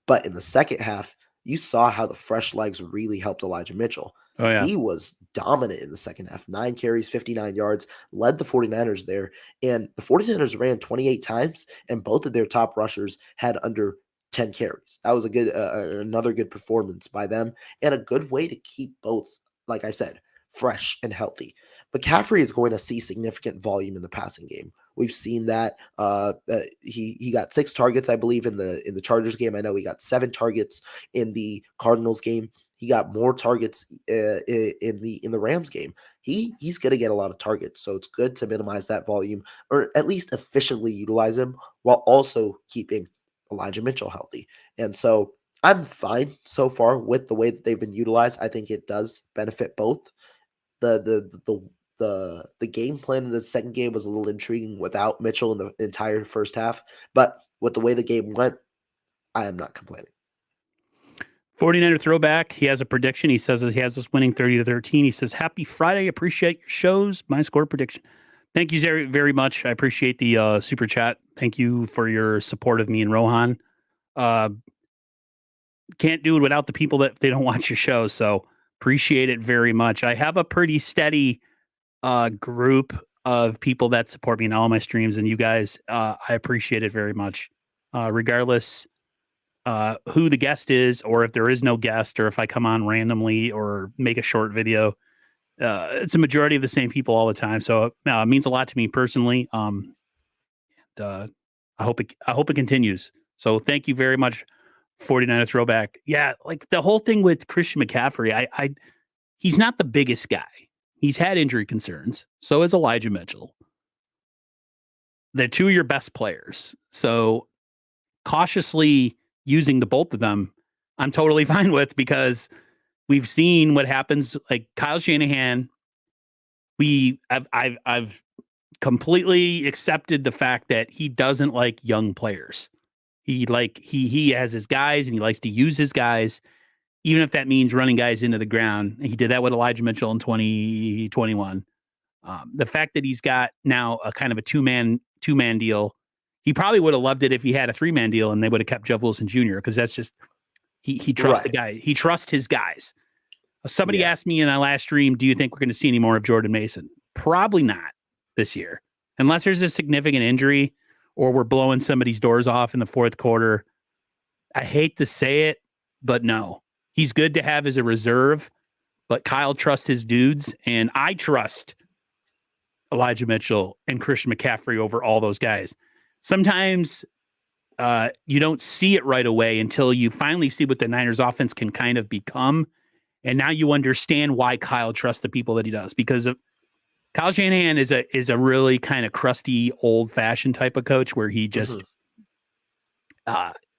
But in the second half, you saw how the fresh legs really helped Elijah Mitchell. Oh yeah. He was dominant in the second half. 9 carries, 59 yards, led the 49ers there. And the 49ers ran 28 times, and both of their top rushers had under 10 carries. That was a good, another good performance by them, and a good way to keep both, like I said, fresh and healthy. McCaffrey is going to see significant volume in the passing game. We've seen that. He got 6 targets, I believe, in the Chargers game. I know he got 7 targets in the Cardinals game. He got more targets in the Rams game. He's going to get a lot of targets, so it's good to minimize that volume or at least efficiently utilize him while also keeping Elijah Mitchell healthy. And so I'm fine so far with the way that they've been utilized. I think it does benefit both. The game plan in the second game was a little intriguing without Mitchell in the entire first half, but with the way the game went, I am not complaining. 49er throwback. He has a prediction. He says he has us winning 30-13. He says, "Happy Friday. Appreciate your shows. My score prediction." Thank you very, very much. I appreciate the super chat. Thank you for your support of me and Rohan. Can't do it without the people that they don't watch your show. So appreciate it very much. I have a pretty steady group of people that support me in all my streams, and you guys, I appreciate it very much. Regardless who the guest is, or if there is no guest, or if I come on randomly or make a short video, it's a majority of the same people all the time. So it means a lot to me personally. And, I hope it continues. So thank you very much, 49er throwback. Yeah, like the whole thing with Christian McCaffrey, he's not the biggest guy. He's had injury concerns. So is Elijah Mitchell. They're two of your best players. So cautiously using the both of them, I'm totally fine with, because we've seen what happens. Like Kyle Shanahan, I've completely accepted the fact that he doesn't like young players. He has his guys and he likes to use his guys, even if that means running guys into the ground. He did that with Elijah Mitchell in 2021. The fact that he's got now a kind of a two-man deal, he probably would have loved it if he had a 3-man deal and they would have kept Jeff Wilson Jr., because that's just he trusts the guy. He trusts his guys. Somebody asked me in our last stream, do you think we're going to see any more of Jordan Mason? Probably not this year, unless there's a significant injury or we're blowing somebody's doors off in the fourth quarter. I hate to say it, but no. He's good to have as a reserve, but Kyle trusts his dudes, and I trust Elijah Mitchell and Christian McCaffrey over all those guys. Sometimes you don't see it right away until you finally see what the Niners offense can kind of become. And now you understand why Kyle trusts the people that he does, because Kyle Shanahan is a really kind of crusty, old-fashioned type of coach where he just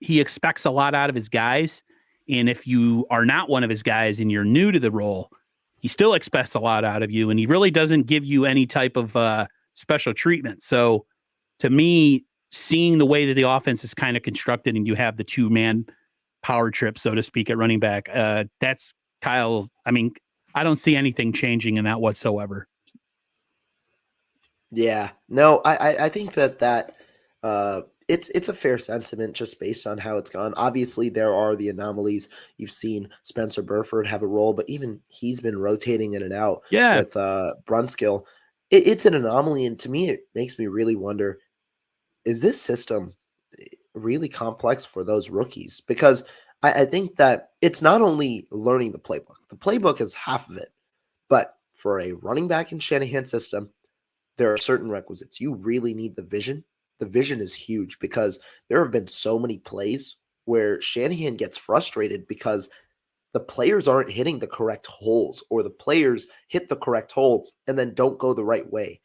he expects a lot out of his guys. And if you are not one of his guys and you're new to the role, he still expects a lot out of you, and he really doesn't give you any type of special treatment. So to me, seeing the way that the offense is kind of constructed and you have the 2-man power trip, so to speak, at running back, that's Kyle. I mean, I don't see anything changing in that whatsoever. Yeah, no, I think that it's a fair sentiment just based on how it's gone. Obviously, there are the anomalies. You've seen Spencer Burford have a role, but even he's been rotating in and out Yeah. with Brunskill. It's an anomaly, and to me, it makes me really wonder: is this system really complex for those rookies? Because I think that it's not only learning the playbook. The playbook is half of it, but for a running back in Shanahan system, there are certain requisites. You really need the vision. The vision is huge because there have been so many plays where Shanahan gets frustrated because the players aren't hitting the correct holes, or the players hit the correct hole and then don't go the right way.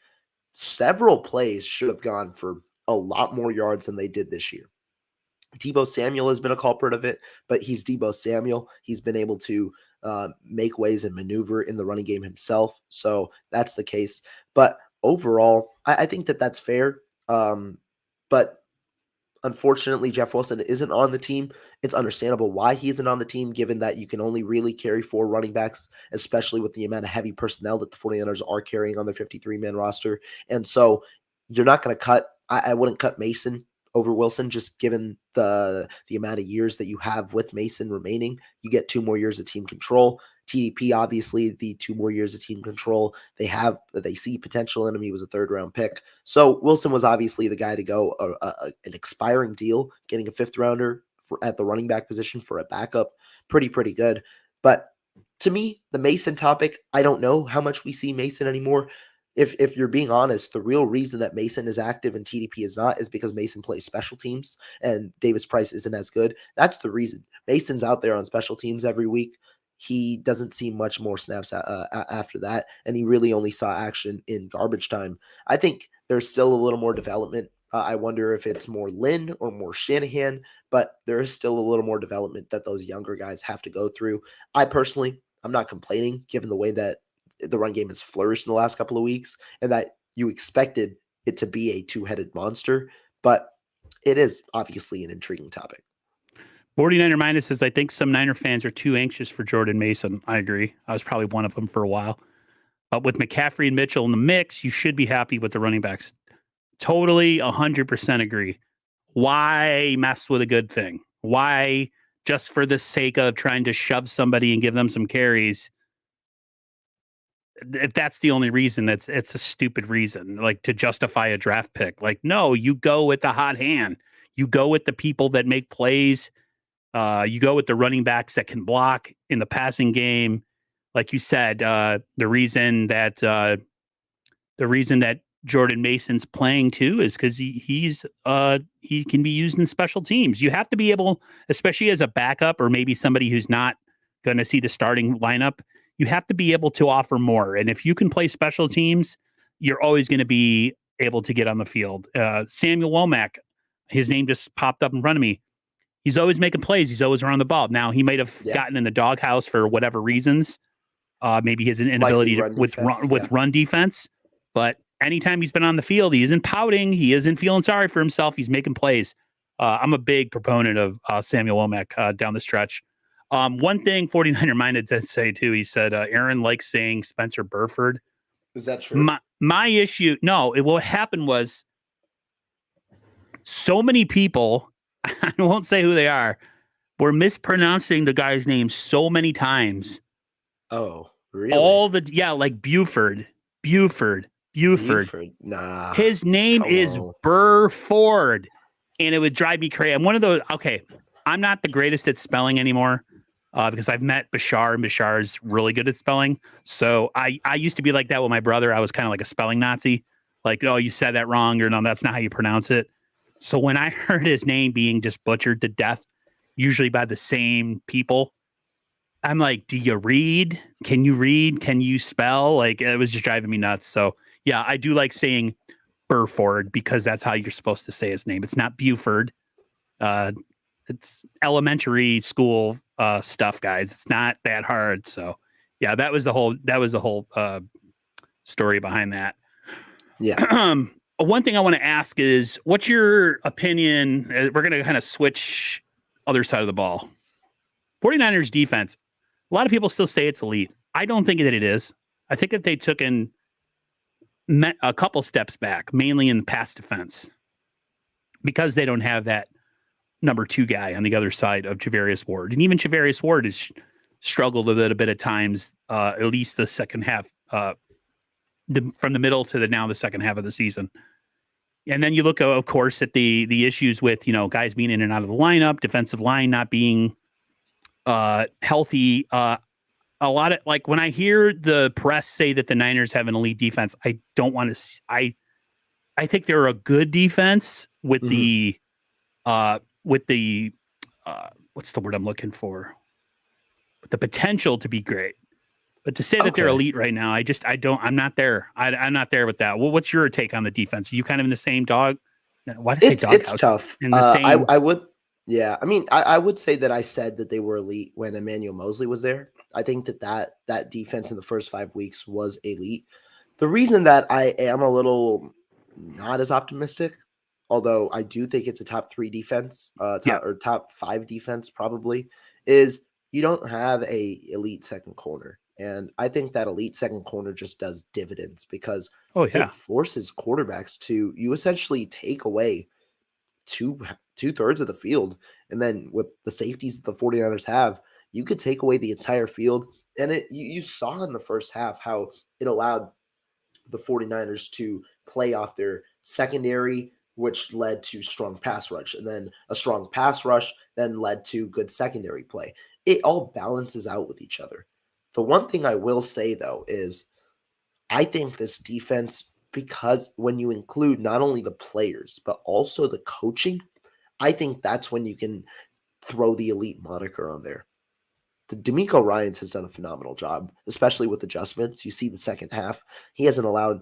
Several plays should have gone for a lot more yards than they did this year. Deebo Samuel has been a culprit of it, but he's Deebo Samuel. He's been able to make ways and maneuver in the running game himself. So that's the case. But overall, I think that that's fair. But unfortunately, Jeff Wilson isn't on the team. It's understandable why he isn't on the team, given that you can only really carry 4 running backs, especially with the amount of heavy personnel that the 49ers are carrying on their 53-man roster. And so you're not going to cut – I wouldn't cut Mason over Wilson, just given the amount of years that you have with Mason remaining. You get 2 more years of team control. TDP, obviously, the 2 more years of team control. They see potential in him. He was a 3rd-round pick. So Wilson was obviously the guy to go. An expiring deal, getting a 5th-rounder at the running back position for a backup, pretty good. But to me, the Mason topic, I don't know how much we see Mason anymore. If you're being honest, the real reason that Mason is active and TDP is not is because Mason plays special teams and Davis Price isn't as good. That's the reason. Mason's out there on special teams every week. He doesn't see much more snaps after that, and he really only saw action in garbage time. I think there's still a little more development. I wonder if it's more Lynn or more Shanahan, but there is still a little more development that those younger guys have to go through. I'm not complaining given the way that the run game has flourished in the last couple of weeks and that you expected it to be a 2-headed monster, but it is obviously an intriguing topic. 49er Minus says, I think some Niner fans are too anxious for Jordan Mason. I agree. I was probably one of them for a while. But with McCaffrey and Mitchell in the mix, you should be happy with the running backs. Totally 100% agree. Why mess with a good thing? Why, just for the sake of trying to shove somebody and give them some carries? If that's the only reason, it's a stupid reason, like to justify a draft pick. Like, no, you go with the hot hand. You go with the people that make plays. You go with the running backs that can block in the passing game. Like you said, the reason that Jordan Mason's playing too is because he can be used in special teams. You have to be able, especially as a backup or maybe somebody who's not going to see the starting lineup, you have to be able to offer more. And if you can play special teams, you're always going to be able to get on the field. Samuel Womack, his name just popped up in front of me. He's always making plays. He's always around the ball. Now, he might have gotten in the doghouse for whatever reasons. Maybe his inability with run defense. But anytime he's been on the field, he isn't pouting. He isn't feeling sorry for himself. He's making plays. I'm a big proponent of Samuel Womack down the stretch. One thing 49er Minded did say, too, he said, Aaron likes saying Spencer Burford. Is that true? My issue, no, what happened was so many people, I won't say who they are, were mispronouncing the guy's name so many times. Oh, really? Like Buford. Nah. His name is Burford, and it would drive me crazy. I'm one of those. Okay, I'm not the greatest at spelling anymore because I've met Bashar, and Bashar is really good at spelling. So I used to be like that with my brother. I was kind of like a spelling Nazi. Like, oh, you said that wrong, or no, that's not how you pronounce it. So when I heard his name being just butchered to death, usually by the same people, I'm like, do you read? Can you read? Can you spell? Like, it was just driving me nuts. So yeah, I do like saying Burford because that's how you're supposed to say his name. It's not Buford. It's elementary school stuff, guys. It's not that hard. So yeah, that was the whole story behind that. Yeah. one thing I want to ask is, what's your opinion? We're going to kind of switch other side of the ball. 49ers defense. A lot of people still say it's elite. I don't think that it is. I think that they took a couple steps back, mainly in pass defense, because they don't have that number 2 guy on the other side of Javarius Ward. And even Javarius Ward has struggled with it a bit at times, at least the second half, from the middle to the second half of the season. And then you look, of course, at the issues with, guys being in and out of the lineup, defensive line not being healthy. A lot of, like, when I hear the press say that the Niners have an elite defense, I don't want to. I think they're a good defense with the what's the word I'm looking for? With the potential to be great. But to say that they're elite right now, I'm not there. I'm not there with that. Well, what's your take on the defense? Are you kind of in the same dog? Why did I say dog It's house? tough. In the same. I would, yeah. I mean, I would say that I said that they were elite when Emmanuel Mosley was there. I think that defense in the first 5 weeks was elite. The reason that I am a little not as optimistic, although I do think it's a top 3 defense, or top 5 defense probably, is you don't have a elite second corner. And I think that elite second corner just does dividends because it forces quarterbacks to, you essentially take away two-thirds of the field. And then with the safeties that the 49ers have, you could take away the entire field. And you saw in the first half how it allowed the 49ers to play off their secondary, which led to strong pass rush. And then a strong pass rush then led to good secondary play. It all balances out with each other. The one thing I will say, though, is I think this defense, because when you include not only the players, but also the coaching, I think that's when you can throw the elite moniker on there. The DeMeco Ryans has done a phenomenal job, especially with adjustments. You see the second half. He hasn't allowed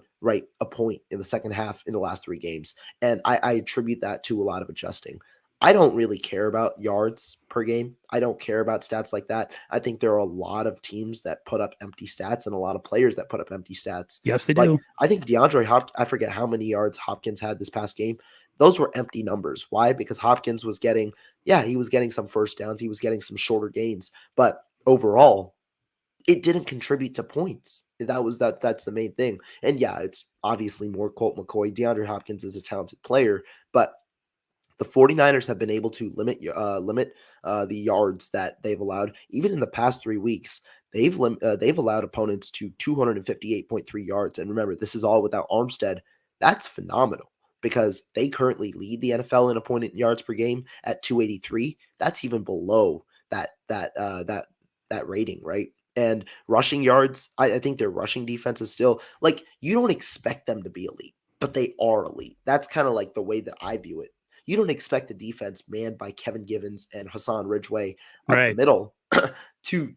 a point in the second half in the last 3 games. And I attribute that to a lot of adjusting. I don't really care about yards per game. I don't care about stats like that. I think there are a lot of teams that put up empty stats and a lot of players that put up empty stats. Yes, they do. I think DeAndre Hopkins, I forget how many yards Hopkins had this past game. Those were empty numbers. Why? Because Hopkins was getting some first downs. He was getting some shorter gains. But overall, it didn't contribute to points. That's the main thing. And yeah, it's obviously more Colt McCoy. DeAndre Hopkins is a talented player, but the 49ers have been able to limit the yards that they've allowed. Even in the past 3 weeks, they've allowed opponents to 258.3 yards. And remember, this is all without Armstead. That's phenomenal because they currently lead the NFL in opponent yards per game at 283. That's even below that rating, right? And rushing yards, I think their rushing defense is still, like, you don't expect them to be elite, but they are elite. That's kind of like the way that I view it. You don't expect a defense manned by Kevin Givens and Hassan Ridgeway up the middle to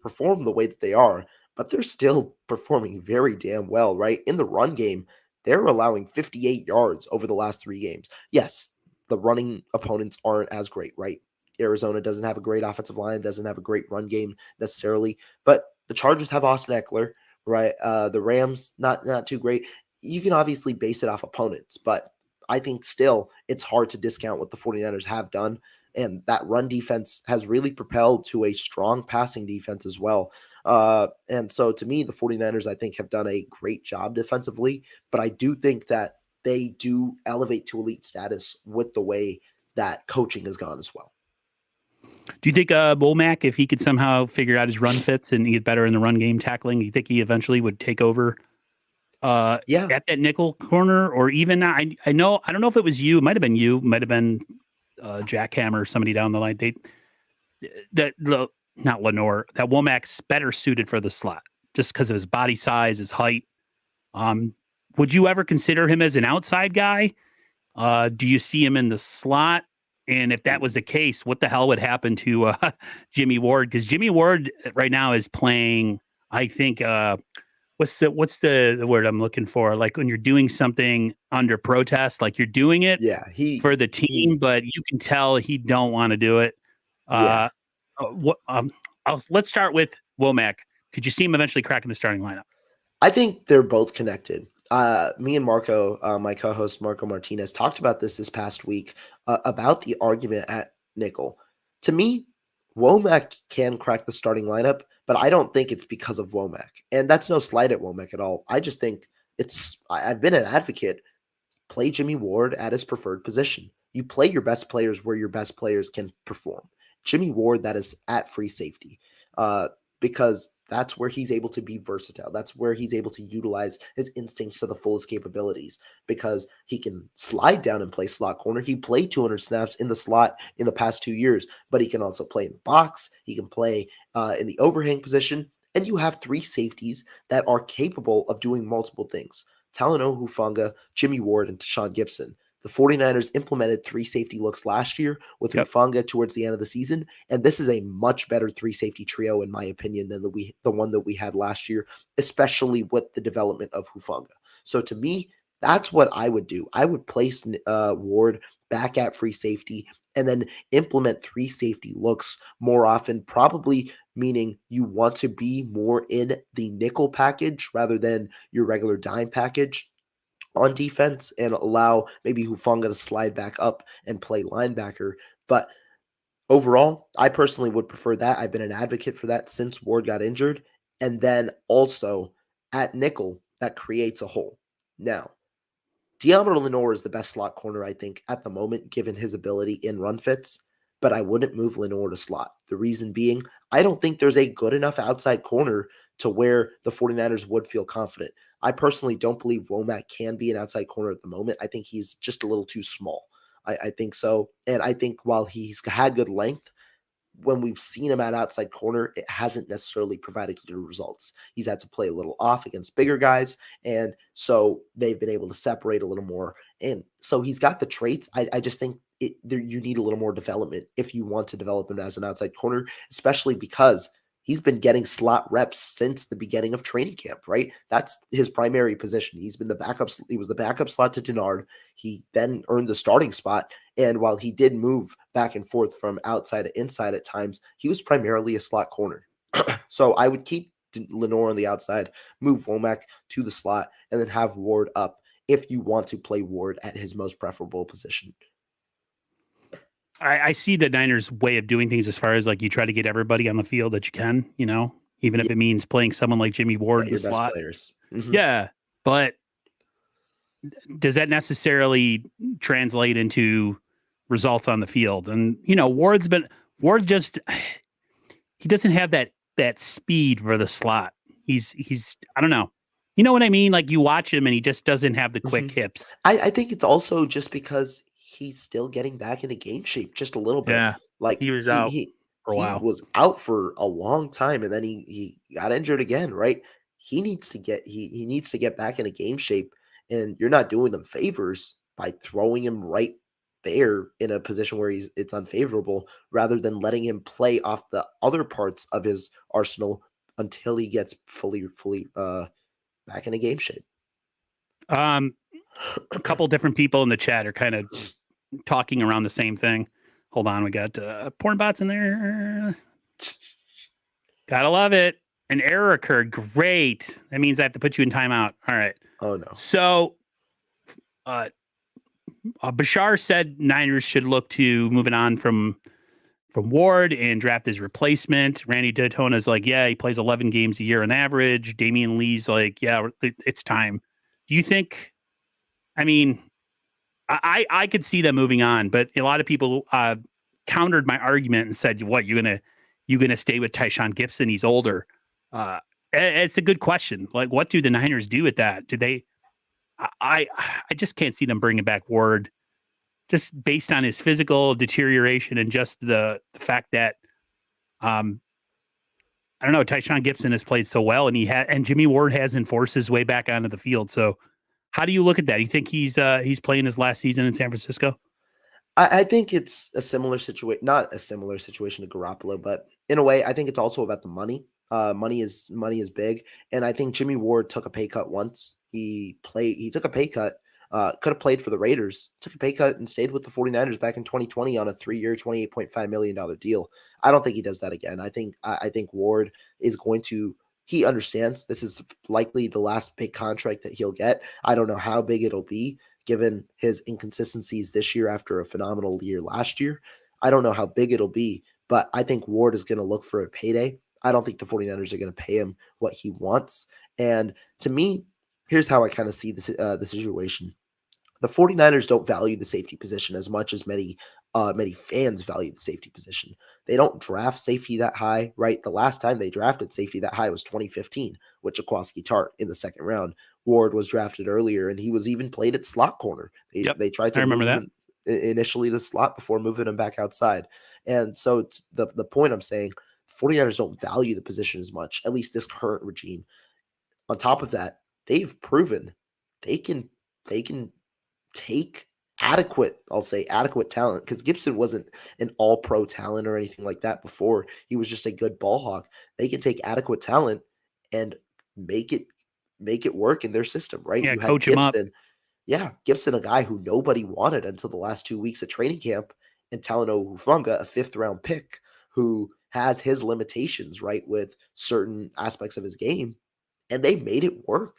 perform the way that they are, but they're still performing very damn well, right? In the run game, they're allowing 58 yards over the last 3 games. Yes, the running opponents aren't as great, right? Arizona doesn't have a great offensive line, doesn't have a great run game necessarily, but the Chargers have Austin Eckler, right? The Rams, not too great. You can obviously base it off opponents, but I think still it's hard to discount what the 49ers have done. And that run defense has really propelled to a strong passing defense as well. And so to me, the 49ers, I think, have done a great job defensively, but I do think that they do elevate to elite status with the way that coaching has gone as well. Do you think Womack, if he could somehow figure out his run fits and get better in the run game tackling, you think he eventually would take over at that nickel corner? Or even I don't know if it was you, it might have been you, might have been Jackhammer or somebody down the line. Not Lenore, that Womack's better suited for the slot just because of his body size, his height. Would you ever consider him as an outside guy? Do you see him in the slot? And if that was the case, what the hell would happen to Jimmy Ward? Because Jimmy Ward right now is playing, I think, what's the word I'm looking for? Like when you're doing something under protest, like you're doing it for the team, but you can tell he don't want to do it. Let's start with Womack. Could you see him eventually cracking the starting lineup? I think they're both connected. Me and Marco, my co-host Marco Martinez, talked about this past week about the argument at nickel. To me, Womack can crack the starting lineup, but I don't think it's because of Womack, and that's no slight at Womack at all. I just think I've been an advocate. Play Jimmy Ward at his preferred position. You play your best players where your best players can perform. Jimmy Ward, that is at free safety, because that's where he's able to be versatile. That's where he's able to utilize his instincts to the fullest capabilities because he can slide down and play slot corner. He played 200 snaps in the slot in the past 2 years, but he can also play in the box. He can play in the overhang position. And you have three safeties that are capable of doing multiple things. Talanoa Hufanga, Jimmy Ward, and Tashawn Gibson. The 49ers implemented three safety looks last year with Yep. Hufanga towards the end of the season, and this is a much better three safety trio, in my opinion, than the one that we had last year, especially with the development of Hufanga. So to me, that's what I would do. I would place Ward back at free safety and then implement three safety looks more often, probably meaning you want to be more in the nickel package rather than your regular dime package on defense and allow maybe Hufanga to slide back up and play linebacker. But overall, I personally would prefer that. I've been an advocate for that since Ward got injured. And then also at nickel, that creates a hole. Now, Deommodore Lenoir is the best slot corner, I think, at the moment, given his ability in run fits, but I wouldn't move Lenoir to slot. The reason being, I don't think there's a good enough outside corner to where the 49ers would feel confident. I personally don't believe Womack can be an outside corner at the moment. I think he's just a little too small. I think so. And I think while he's had good length, when we've seen him at outside corner, it hasn't necessarily provided good results. He's had to play a little off against bigger guys, and so they've been able to separate a little more. And so he's got the traits. I just think you need a little more development if you want to develop him as an outside corner, especially because he's been getting slot reps since the beginning of training camp, right? That's his primary position. He's been the backup. He was the backup slot to Denard. He then earned the starting spot. And while he did move back and forth from outside to inside at times, he was primarily a slot corner. So I would keep Lenoir on the outside, move Womack to the slot, and then have Ward up if you want to play Ward at his most preferable position. I see the Niners' way of doing things as far as like you try to get everybody on the field that you can, even if Yeah, it means playing someone like Jimmy Ward in the your best slot. players. Mm-hmm. Yeah, but does that necessarily translate into results on the field? And Ward just he doesn't have that speed for the slot. He's I don't know. You know what I mean? Like you watch him and he just doesn't have the quick hips. I think it's also just because he's still getting back into game shape just a little bit. Yeah, Like he was out for a he while. was out for a long time and then he got injured again, right? He needs to get back into game shape, and you're not doing him favors by throwing him right there in a position where it's unfavorable rather than letting him play off the other parts of his arsenal until he gets fully back into game shape. A couple different people in the chat are kind of talking around the same thing. Hold on, we got porn bots in there. Gotta love it. An error occurred. Great. That means I have to put you in timeout. All right. Oh no. So, Bashar said Niners should look to moving on from Ward and draft his replacement. Randy Daytona's like, yeah, he plays 11 games a year on average. Damian Lee's like, yeah, it's time. Do you think? I mean, I could see them moving on, but a lot of people countered my argument and said, "What you gonna stay with Tyshawn Gibson? He's older." It's a good question. Like, what do the Niners do with that? Do they? I just can't see them bringing back Ward, just based on his physical deterioration and just the fact that I don't know. Tyshawn Gibson has played so well, and Jimmy Ward hasn't forced his way back onto the field. So, how do you look at that? You think he's playing his last season in San Francisco? I think it's a similar situation, not a similar situation to Garoppolo, but in a way, I think it's also about the money. Money is big, and I think Jimmy Ward took a pay cut once. He took a pay cut. Could have played for the Raiders, took a pay cut and stayed with the 49ers back in 2020 on a 3-year, $28.5 million deal. I don't think he does that again. I think Ward is going to he understands this is likely the last big contract that he'll get. I don't know how big it'll be given his inconsistencies this year after a phenomenal year last year. I don't know how big it'll be, but I think Ward is going to look for a payday. I don't think the 49ers are going to pay him what he wants. And to me, here's how I kind of see this, the situation. The 49ers don't value the safety position as much as many fans value the safety position. They don't draft safety that high, right? The last time they drafted safety that high was 2015 with Jaquaski Tart in the second round. Ward was drafted earlier, and he was even played at slot corner. Yep, They tried I to remember move that. him initially to slot before moving him back outside. And so the point I'm saying, 49ers don't value the position as much, at least this current regime. On top of that, they've proven they can they can take I'll say adequate talent, because Gibson wasn't an all-pro talent or anything like that before. He was just a good ball hawk. They can take adequate talent and make it make it work in their system, right? Yeah, You had coach him up. Gibson. Yeah, Gibson, a guy who nobody wanted until the last 2 weeks of training camp, and Talanoa Hufanga, a fifth-round pick who has his limitations, right, with certain aspects of his game, and they made it work.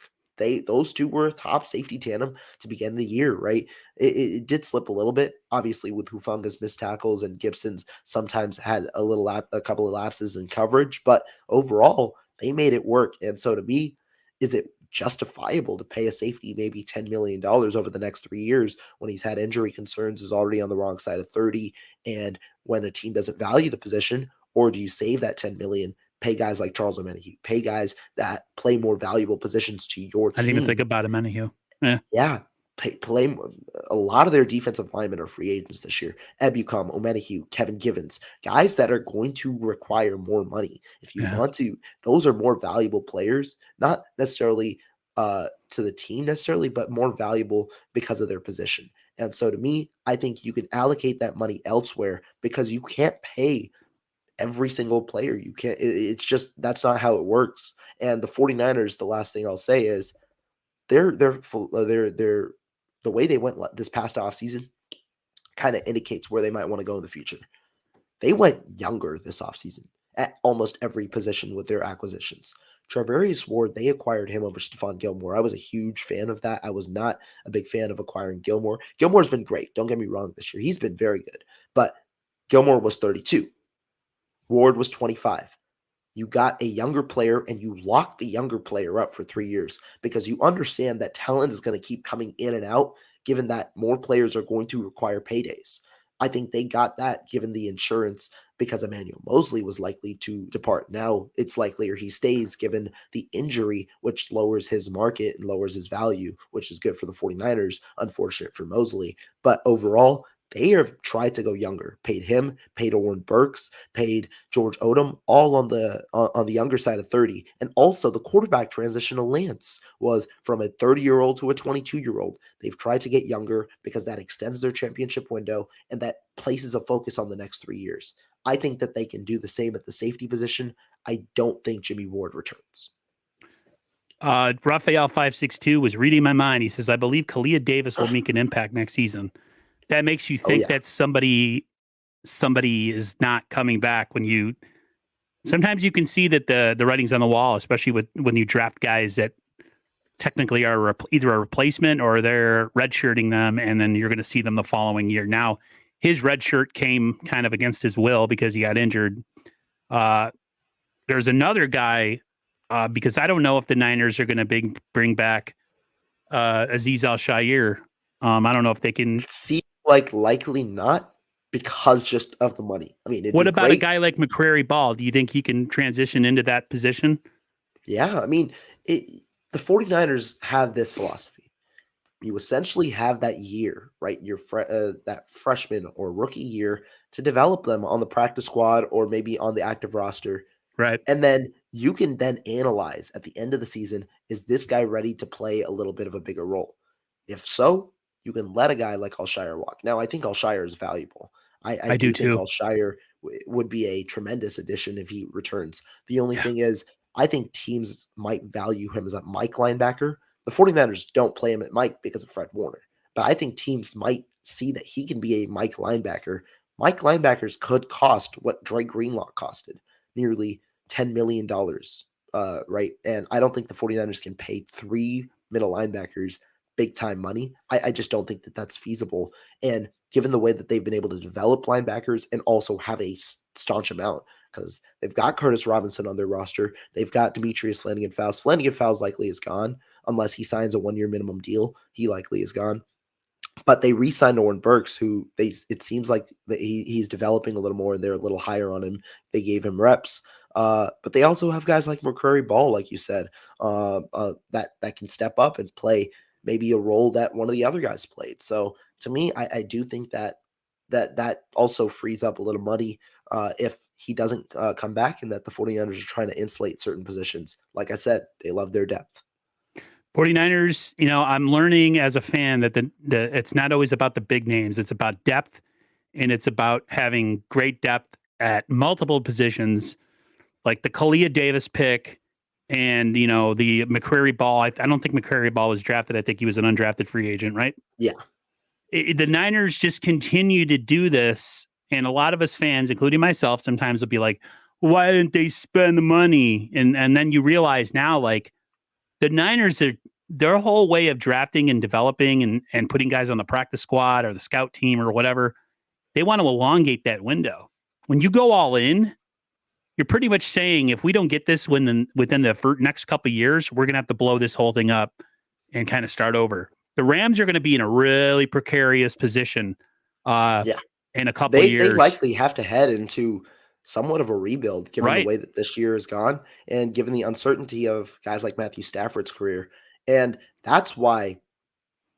Those two were a top safety tandem to begin the year, right? It did slip a little bit, obviously, with Hufanga's missed tackles, and Gibson's sometimes had a couple of lapses in coverage, but overall, they made it work. And so to me, is it justifiable to pay a safety maybe $10 million over the next 3 years when he's had injury concerns, is already on the wrong side of 30, and when a team doesn't value the position? Or do you save that 10 million, pay guys like Charles Omenihu, pay guys that play more valuable positions to your I didn't even think team? about him, anyhow. Yeah, Yeah, play. A lot of their defensive linemen are free agents this year. Ebukam, Omenihu, Kevin Givens, guys that are going to require more money. If you yeah. want to, those are more valuable players, not necessarily to the team necessarily, but more valuable because of their position. And so to me, I think you can allocate that money elsewhere, because you can't pay every single player. You can't, it's just, that's not how it works. And the 49ers, the last thing I'll say is, they're the way they went this past offseason kind of indicates where they might want to go in the future. They went younger this offseason at almost every position with their acquisitions. Travarius Ward, they acquired him over Stephon Gilmore. I was a huge fan of that. I was not a big fan of acquiring Gilmore. Gilmore's been great. Don't get me wrong this year. He's been very good. But Gilmore was 32. Ward was 25. You got a younger player, and you locked the younger player up for 3 years, because you understand that talent is going to keep coming in and out, given that more players are going to require paydays. I think they got that given the insurance, because Emmanuel Mosley was likely to depart. Now it's likelier he stays given the injury, which lowers his market and lowers his value, which is good for the 49ers, unfortunate for Mosley. But overall, they have tried to go younger, paid him, paid Oren Burks, paid George Odom, all on the younger side of 30. And also the quarterback transition of Lance was from a 30-year-old to a 22-year-old. They've tried to get younger because that extends their championship window, and that places a focus on the next 3 years. I think that they can do the same at the safety position. I don't think Jimmy Ward returns. Raphael 562 was reading my mind. He says, "I believe Kalia Davis will make an impact next season." That makes you Oh think yeah. that somebody is not coming back. When you sometimes you can see that the writing's on the wall, especially when you draft guys that technically are either a replacement or they're redshirting them, and then you're going to see them the following year. Now, his red shirt came kind of against his will because he got injured. Uh, there's another guy, because I don't know if the Niners are going to bring back Aziz Al-Shaair. I don't know if they can. It seems like likely not, because just of the money. I mean, it'd What be about a great. guy like McCrary Ball? Do you think he can transition into that position? Yeah, I mean, the 49ers have this philosophy. You essentially have that year, right? That freshman or rookie year to develop them on the practice squad or maybe on the active roster. Right. And then you can then analyze at the end of the season, is this guy ready to play a little bit of a bigger role? If so, you can let a guy like Alshire walk. Now, I think Alshire is valuable. I I do do think too. Alshire would be a tremendous addition if he returns. The only Yeah. thing is, I think teams might value him as a Mike linebacker. The 49ers don't play him at Mike because of Fred Warner, but I think teams might see that he can be a Mike linebacker. Mike linebackers could cost what Dre Greenlaw costed, nearly $10 million. right? And I don't think the 49ers can pay 3 middle linebackers big time money. I just don't think that that's feasible. And given the way that they've been able to develop linebackers and also have a staunch amount, because they've got Curtis Robinson on their roster, they've got Demetrius Flanagan-Fowles. Flanagan-Fowles likely is gone unless he signs a 1-year minimum deal. He likely is gone. But they re-signed Oren Burks, who it seems like that he's developing a little more, and they're a little higher on him. They gave him reps. But they also have guys like McCrary Ball, like you said, that can step up and play maybe a role that one of the other guys played. So to me, I do think that also frees up a little money if he doesn't come back, and that the 49ers are trying to insulate certain positions. Like I said, they love their depth. 49ers, I'm learning as a fan that it's not always about the big names. It's about depth, and it's about having great depth at multiple positions, like the Kalia Davis pick and, the McCrary Ball. I don't think McCrary Ball was drafted. I think he was an undrafted free agent, right? Yeah. The Niners just continue to do this. And a lot of us fans, including myself, sometimes will be like, why didn't they spend the money? And then you realize now, like, the Niners are their whole way of drafting and developing and putting guys on the practice squad or the scout team or whatever. They want to elongate that window. When you go all in, you're pretty much saying, if we don't get this within the next couple of years, we're going to have to blow this whole thing up and kind of start over. The Rams are going to be in a really precarious position Yeah. in a couple of They years. likely have to head into somewhat of a rebuild given the Right. way that this year has gone and given the uncertainty of guys like Matthew Stafford's career. And that's why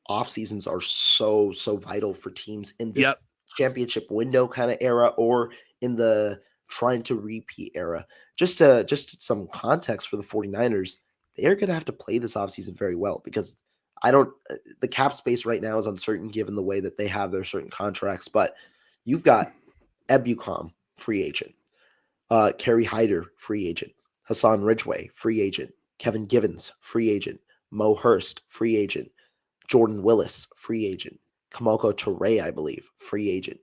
off seasons are so vital for teams in this Yep. championship window kind of era, or in the trying to repeat era. Just some context for the 49ers, they're going to have to play this offseason very well, because the cap space right now is uncertain given the way that they have their certain contracts. But you've got Ebucom, free agent, Kerry Hyder, free agent, Hassan Ridgeway, free agent, Kevin Givens, free agent, Mo Hurst, free agent, Jordan Willis, free agent, Kamoko Toure, I believe, free agent.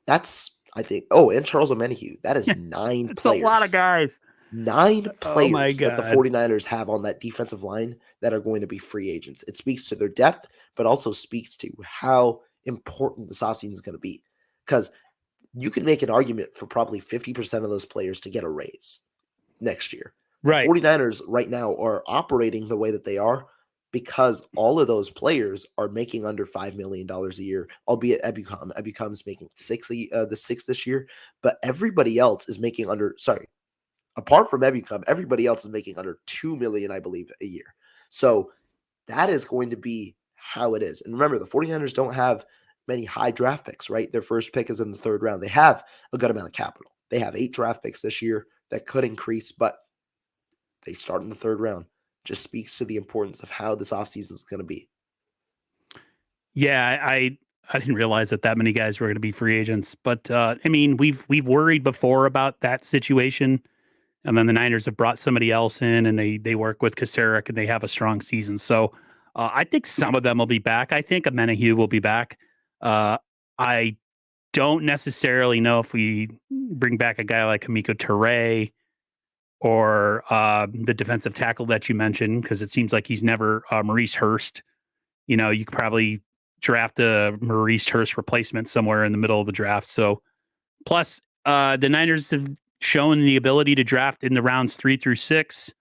That's, I think, and Charles Omenihu. That is 9 It's players. a lot of guys. 9 Oh my players that the God. 49ers have on that defensive line that are going to be free agents. It speaks to their depth, but also speaks to how important this offseason is going to be. Because you can make an argument for probably 50% of those players to get a raise next year. Right. The 49ers right now are operating the way that they are because all of those players are making under $5 million a year, albeit Ebucom. Ebucom is making the six this year, but everybody else is making apart from Ebucom, everybody else is making under $2 million, I believe, a year. So that is going to be how it is. And remember, the 49ers don't have many high draft picks, right? Their first pick is in the 3rd round. They have a good amount of capital. They have 8 draft picks this year that could increase, but they start in the 3rd round. Just speaks to the importance of how this offseason is going to be. Yeah, I didn't realize that many guys were going to be free agents, but I mean, we've worried before about that situation, and then the Niners have brought somebody else in, and they work with Kasarik, and they have a strong season. So I think some of them will be back. I think Omenihu will be back. I don't necessarily know if we bring back a guy like Kamiko Toure or the defensive tackle that you mentioned, because it seems like he's never Maurice Hurst. You could probably draft a Maurice Hurst replacement somewhere in the middle of the draft. So, plus, the Niners have shown the ability to draft in the rounds 3 through 6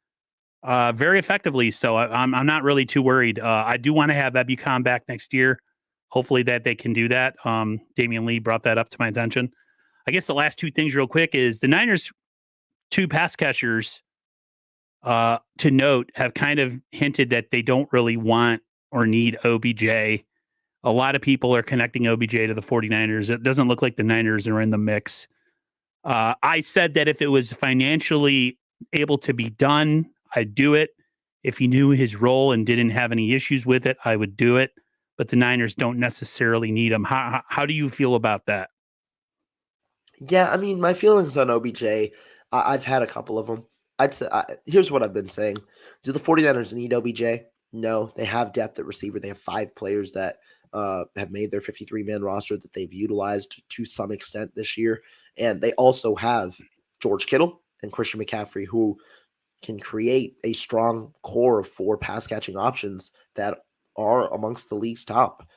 very effectively. So I'm not really too worried. I do want to have Ebucom back next year. Hopefully that they can do that. Damian Lee brought that up to my attention. I guess the last 2 things real quick is the Niners' 2 pass catchers to note have kind of hinted that they don't really want or need OBJ. A lot of people are connecting OBJ to the 49ers. It doesn't look like the Niners are in the mix. I said that if it was financially able to be done, I'd do it. If he knew his role and didn't have any issues with it, I would do it. But the Niners don't necessarily need him. How do you feel about that? Yeah, I mean, my feelings on OBJ, I've had a couple of them. I'd say, here's what I've been saying. Do the 49ers need OBJ? No, they have depth at receiver. They have 5 players that have made their 53-man roster that they've utilized to some extent this year. And they also have George Kittle and Christian McCaffrey, who can create a strong core of 4 pass catching options that are amongst the league's top.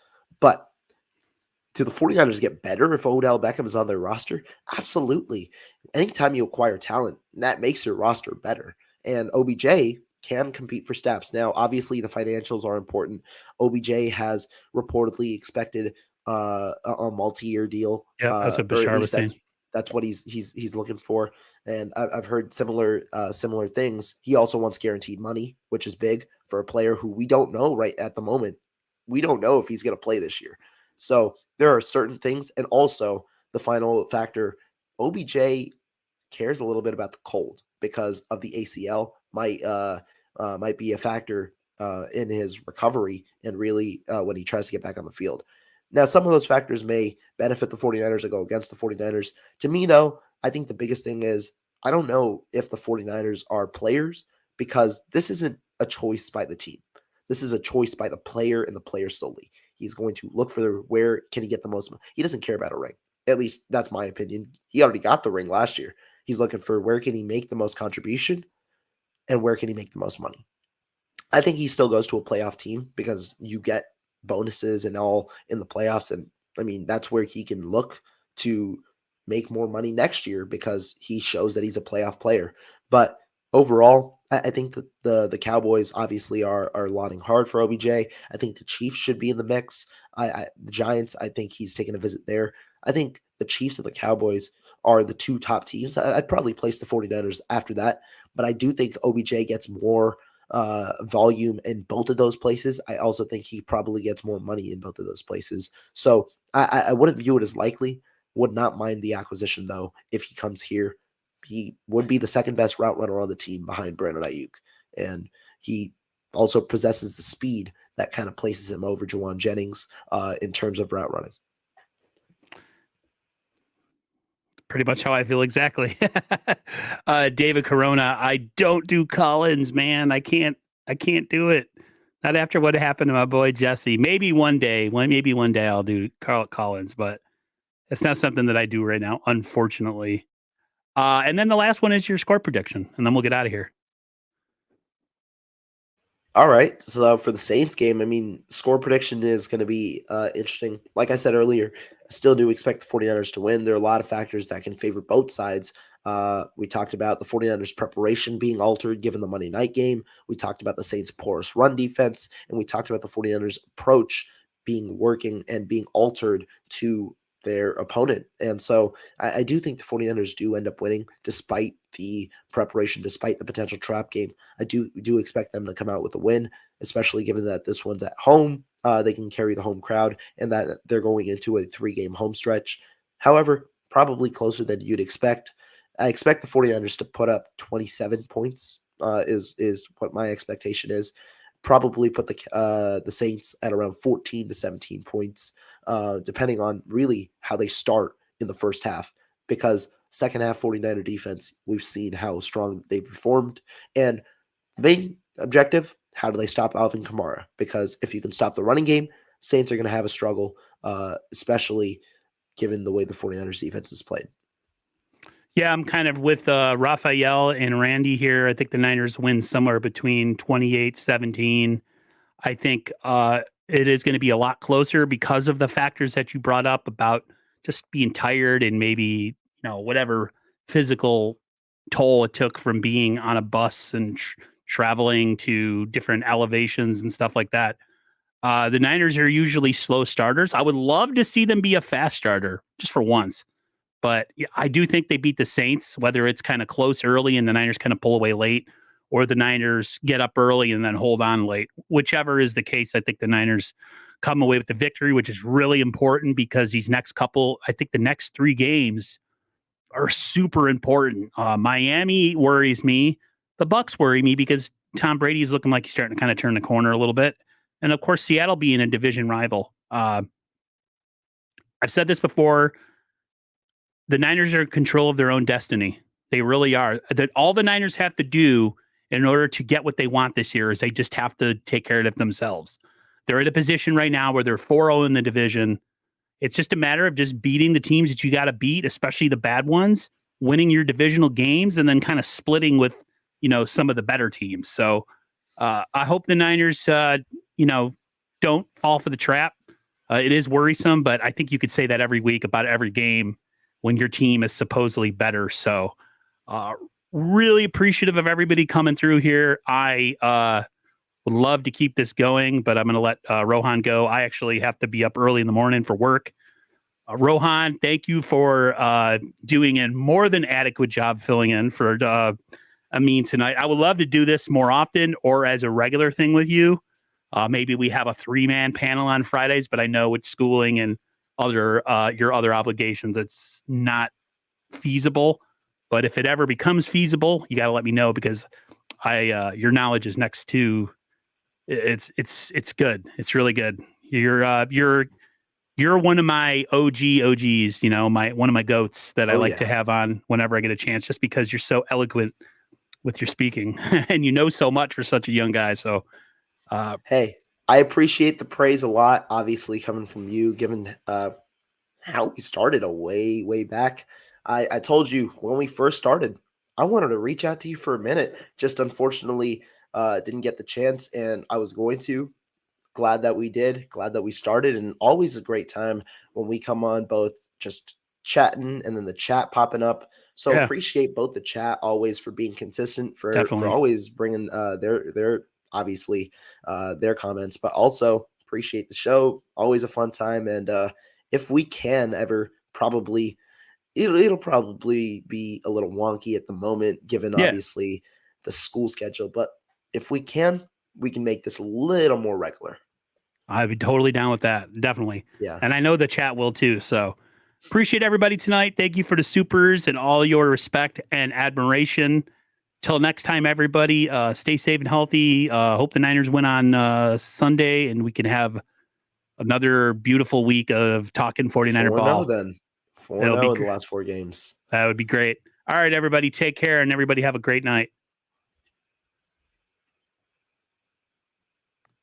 But do the 49ers get better if Odell Beckham is on their roster? Absolutely. Anytime you acquire talent, that makes your roster better. And OBJ can compete for snaps. Now, obviously, the financials are important. OBJ has reportedly expected a multi-year deal, Yeah, that's what or at Bashar was least saying. that's what he's looking for. And I've heard similar things. He also wants guaranteed money, which is big for a player who we don't know right at the moment. We don't know if he's going to play this year. So there are certain things, and also the final factor, OBJ cares a little bit about the cold because of the ACL might be a factor in his recovery and really when he tries to get back on the field. Now, some of those factors may benefit the 49ers or go against the 49ers. To me, though, I think the biggest thing is I don't know if the 49ers are players because this isn't a choice by the team. This is a choice by the player and the player solely. He's going to look for where can he get the most. He doesn't care about a ring. At least that's my opinion. He already got the ring last year. He's looking for where can he make the most contribution and where can he make the most money. I think he still goes to a playoff team because you get bonuses and all in the playoffs. And I mean, that's where he can look to make more money next year because he shows that he's a playoff player. But overall, I think that the Cowboys obviously are lauding hard for OBJ. I think the Chiefs should be in the mix. The Giants, I think he's taken a visit there. I think the Chiefs and the Cowboys are the 2 top teams. I'd probably place the 49ers after that, but I do think OBJ gets more volume in both of those places. I also think he probably gets more money in both of those places. So I wouldn't view it as likely. Would not mind the acquisition though if he comes here. He would be the second best route runner on the team behind Brandon Ayuk, and he also possesses the speed that kind of places him over Juwan Jennings in terms of route running. Pretty much how I feel exactly. David Corona, I don't do Collins, man. I can't do it. Not after what happened to my boy Jesse. Maybe one day I'll do Carl Collins, but it's not something that I do right now, unfortunately. And then the last one is your score prediction, and then we'll get out of here. All right. So for the Saints game, I mean, score prediction is going to be interesting. Like I said earlier, I still do expect the 49ers to win. There are a lot of factors that can favor both sides. We talked about the 49ers preparation being altered given the Monday night game. We talked about the Saints' porous run defense, and we talked about the 49ers approach working and being altered to their opponent. And so I do think the 49ers do end up winning despite the preparation, despite the potential trap game. I do expect them to come out with a win, especially given that this one's at home. They can carry the home crowd and that they're going into a 3-game home stretch. However, probably closer than you'd expect. I expect the 49ers to put up 27 points is what my expectation is. Probably put the Saints at around 14 to 17 points, depending on really how they start in the first half. Because second half 49er defense, we've seen how strong they performed. And the main objective, how do they stop Alvin Kamara? Because if you can stop the running game, Saints are going to have a struggle, especially given the way the 49ers defense is played. Yeah, I'm kind of with Raphael and Randy here. I think the Niners win somewhere between 28-17. I think it is going to be a lot closer because of the factors that you brought up about just being tired and maybe, whatever physical toll it took from being on a bus and traveling to different elevations and stuff like that. The Niners are usually slow starters. I would love to see them be a fast starter just for once. But yeah, I do think they beat the Saints, whether it's kind of close early and the Niners kind of pull away late, or the Niners get up early and then hold on late. Whichever is the case, I think the Niners come away with the victory, which is really important because I think the next 3 games are super important. Miami worries me. The Bucks worry me because Tom Brady is looking like he's starting to kind of turn the corner a little bit. And of course, Seattle being a division rival. I've said this before. The Niners are in control of their own destiny. They really are. That all the Niners have to do in order to get what they want this year is they just have to take care of it themselves. They're in a position right now where they're 4-0 in the division. It's just a matter of just beating the teams that you got to beat, especially the bad ones, winning your divisional games, and then kind of splitting with some of the better teams. So I hope the Niners, don't fall for the trap. It is worrisome, but I think you could say that every week about every game when your team is supposedly better. So really appreciative of everybody coming through here. I would love to keep this going, but I'm going to let Rohan go. I actually have to be up early in the morning for work. Rohan, thank you for doing a more than adequate job filling in for Amin tonight. I would love to do this more often or as a regular thing with you. Maybe we have a 3-man panel on Fridays, but I know with schooling and other your other obligations, it's not feasible. But if it ever becomes feasible, you got to let me know, because your knowledge is next to it's good. It's really good. You're one of my OGs, one of my goats that I like to have on whenever I get a chance, just because you're so eloquent with your speaking and so much for such a young guy. So, hey, I appreciate the praise a lot, obviously coming from you, given how we started a way back. I told you when we first started, I wanted to reach out to you for a minute, just unfortunately didn't get the chance, and I was going to. Glad that we did. Glad that we started, and always a great time when we come on, both just chatting and then the chat popping up. So appreciate both the chat always for being consistent, for always bringing their obviously their comments, but also appreciate the show. Always a fun time, and if we can ever, probably it'll probably be a little wonky at the moment, given obviously the school schedule, but if we can make this a little more regular. I'd be totally down with that. Definitely. Yeah. And I know the chat will too. So appreciate everybody tonight. Thank you for the supers and all your respect and admiration. Till next time, everybody, stay safe and healthy. Hope the Niners win on Sunday, and we can have another beautiful week of talking 49er ball. 4-0 then. 4-0 in the last 4 games. That would be great. All right, everybody, take care, and everybody have a great night.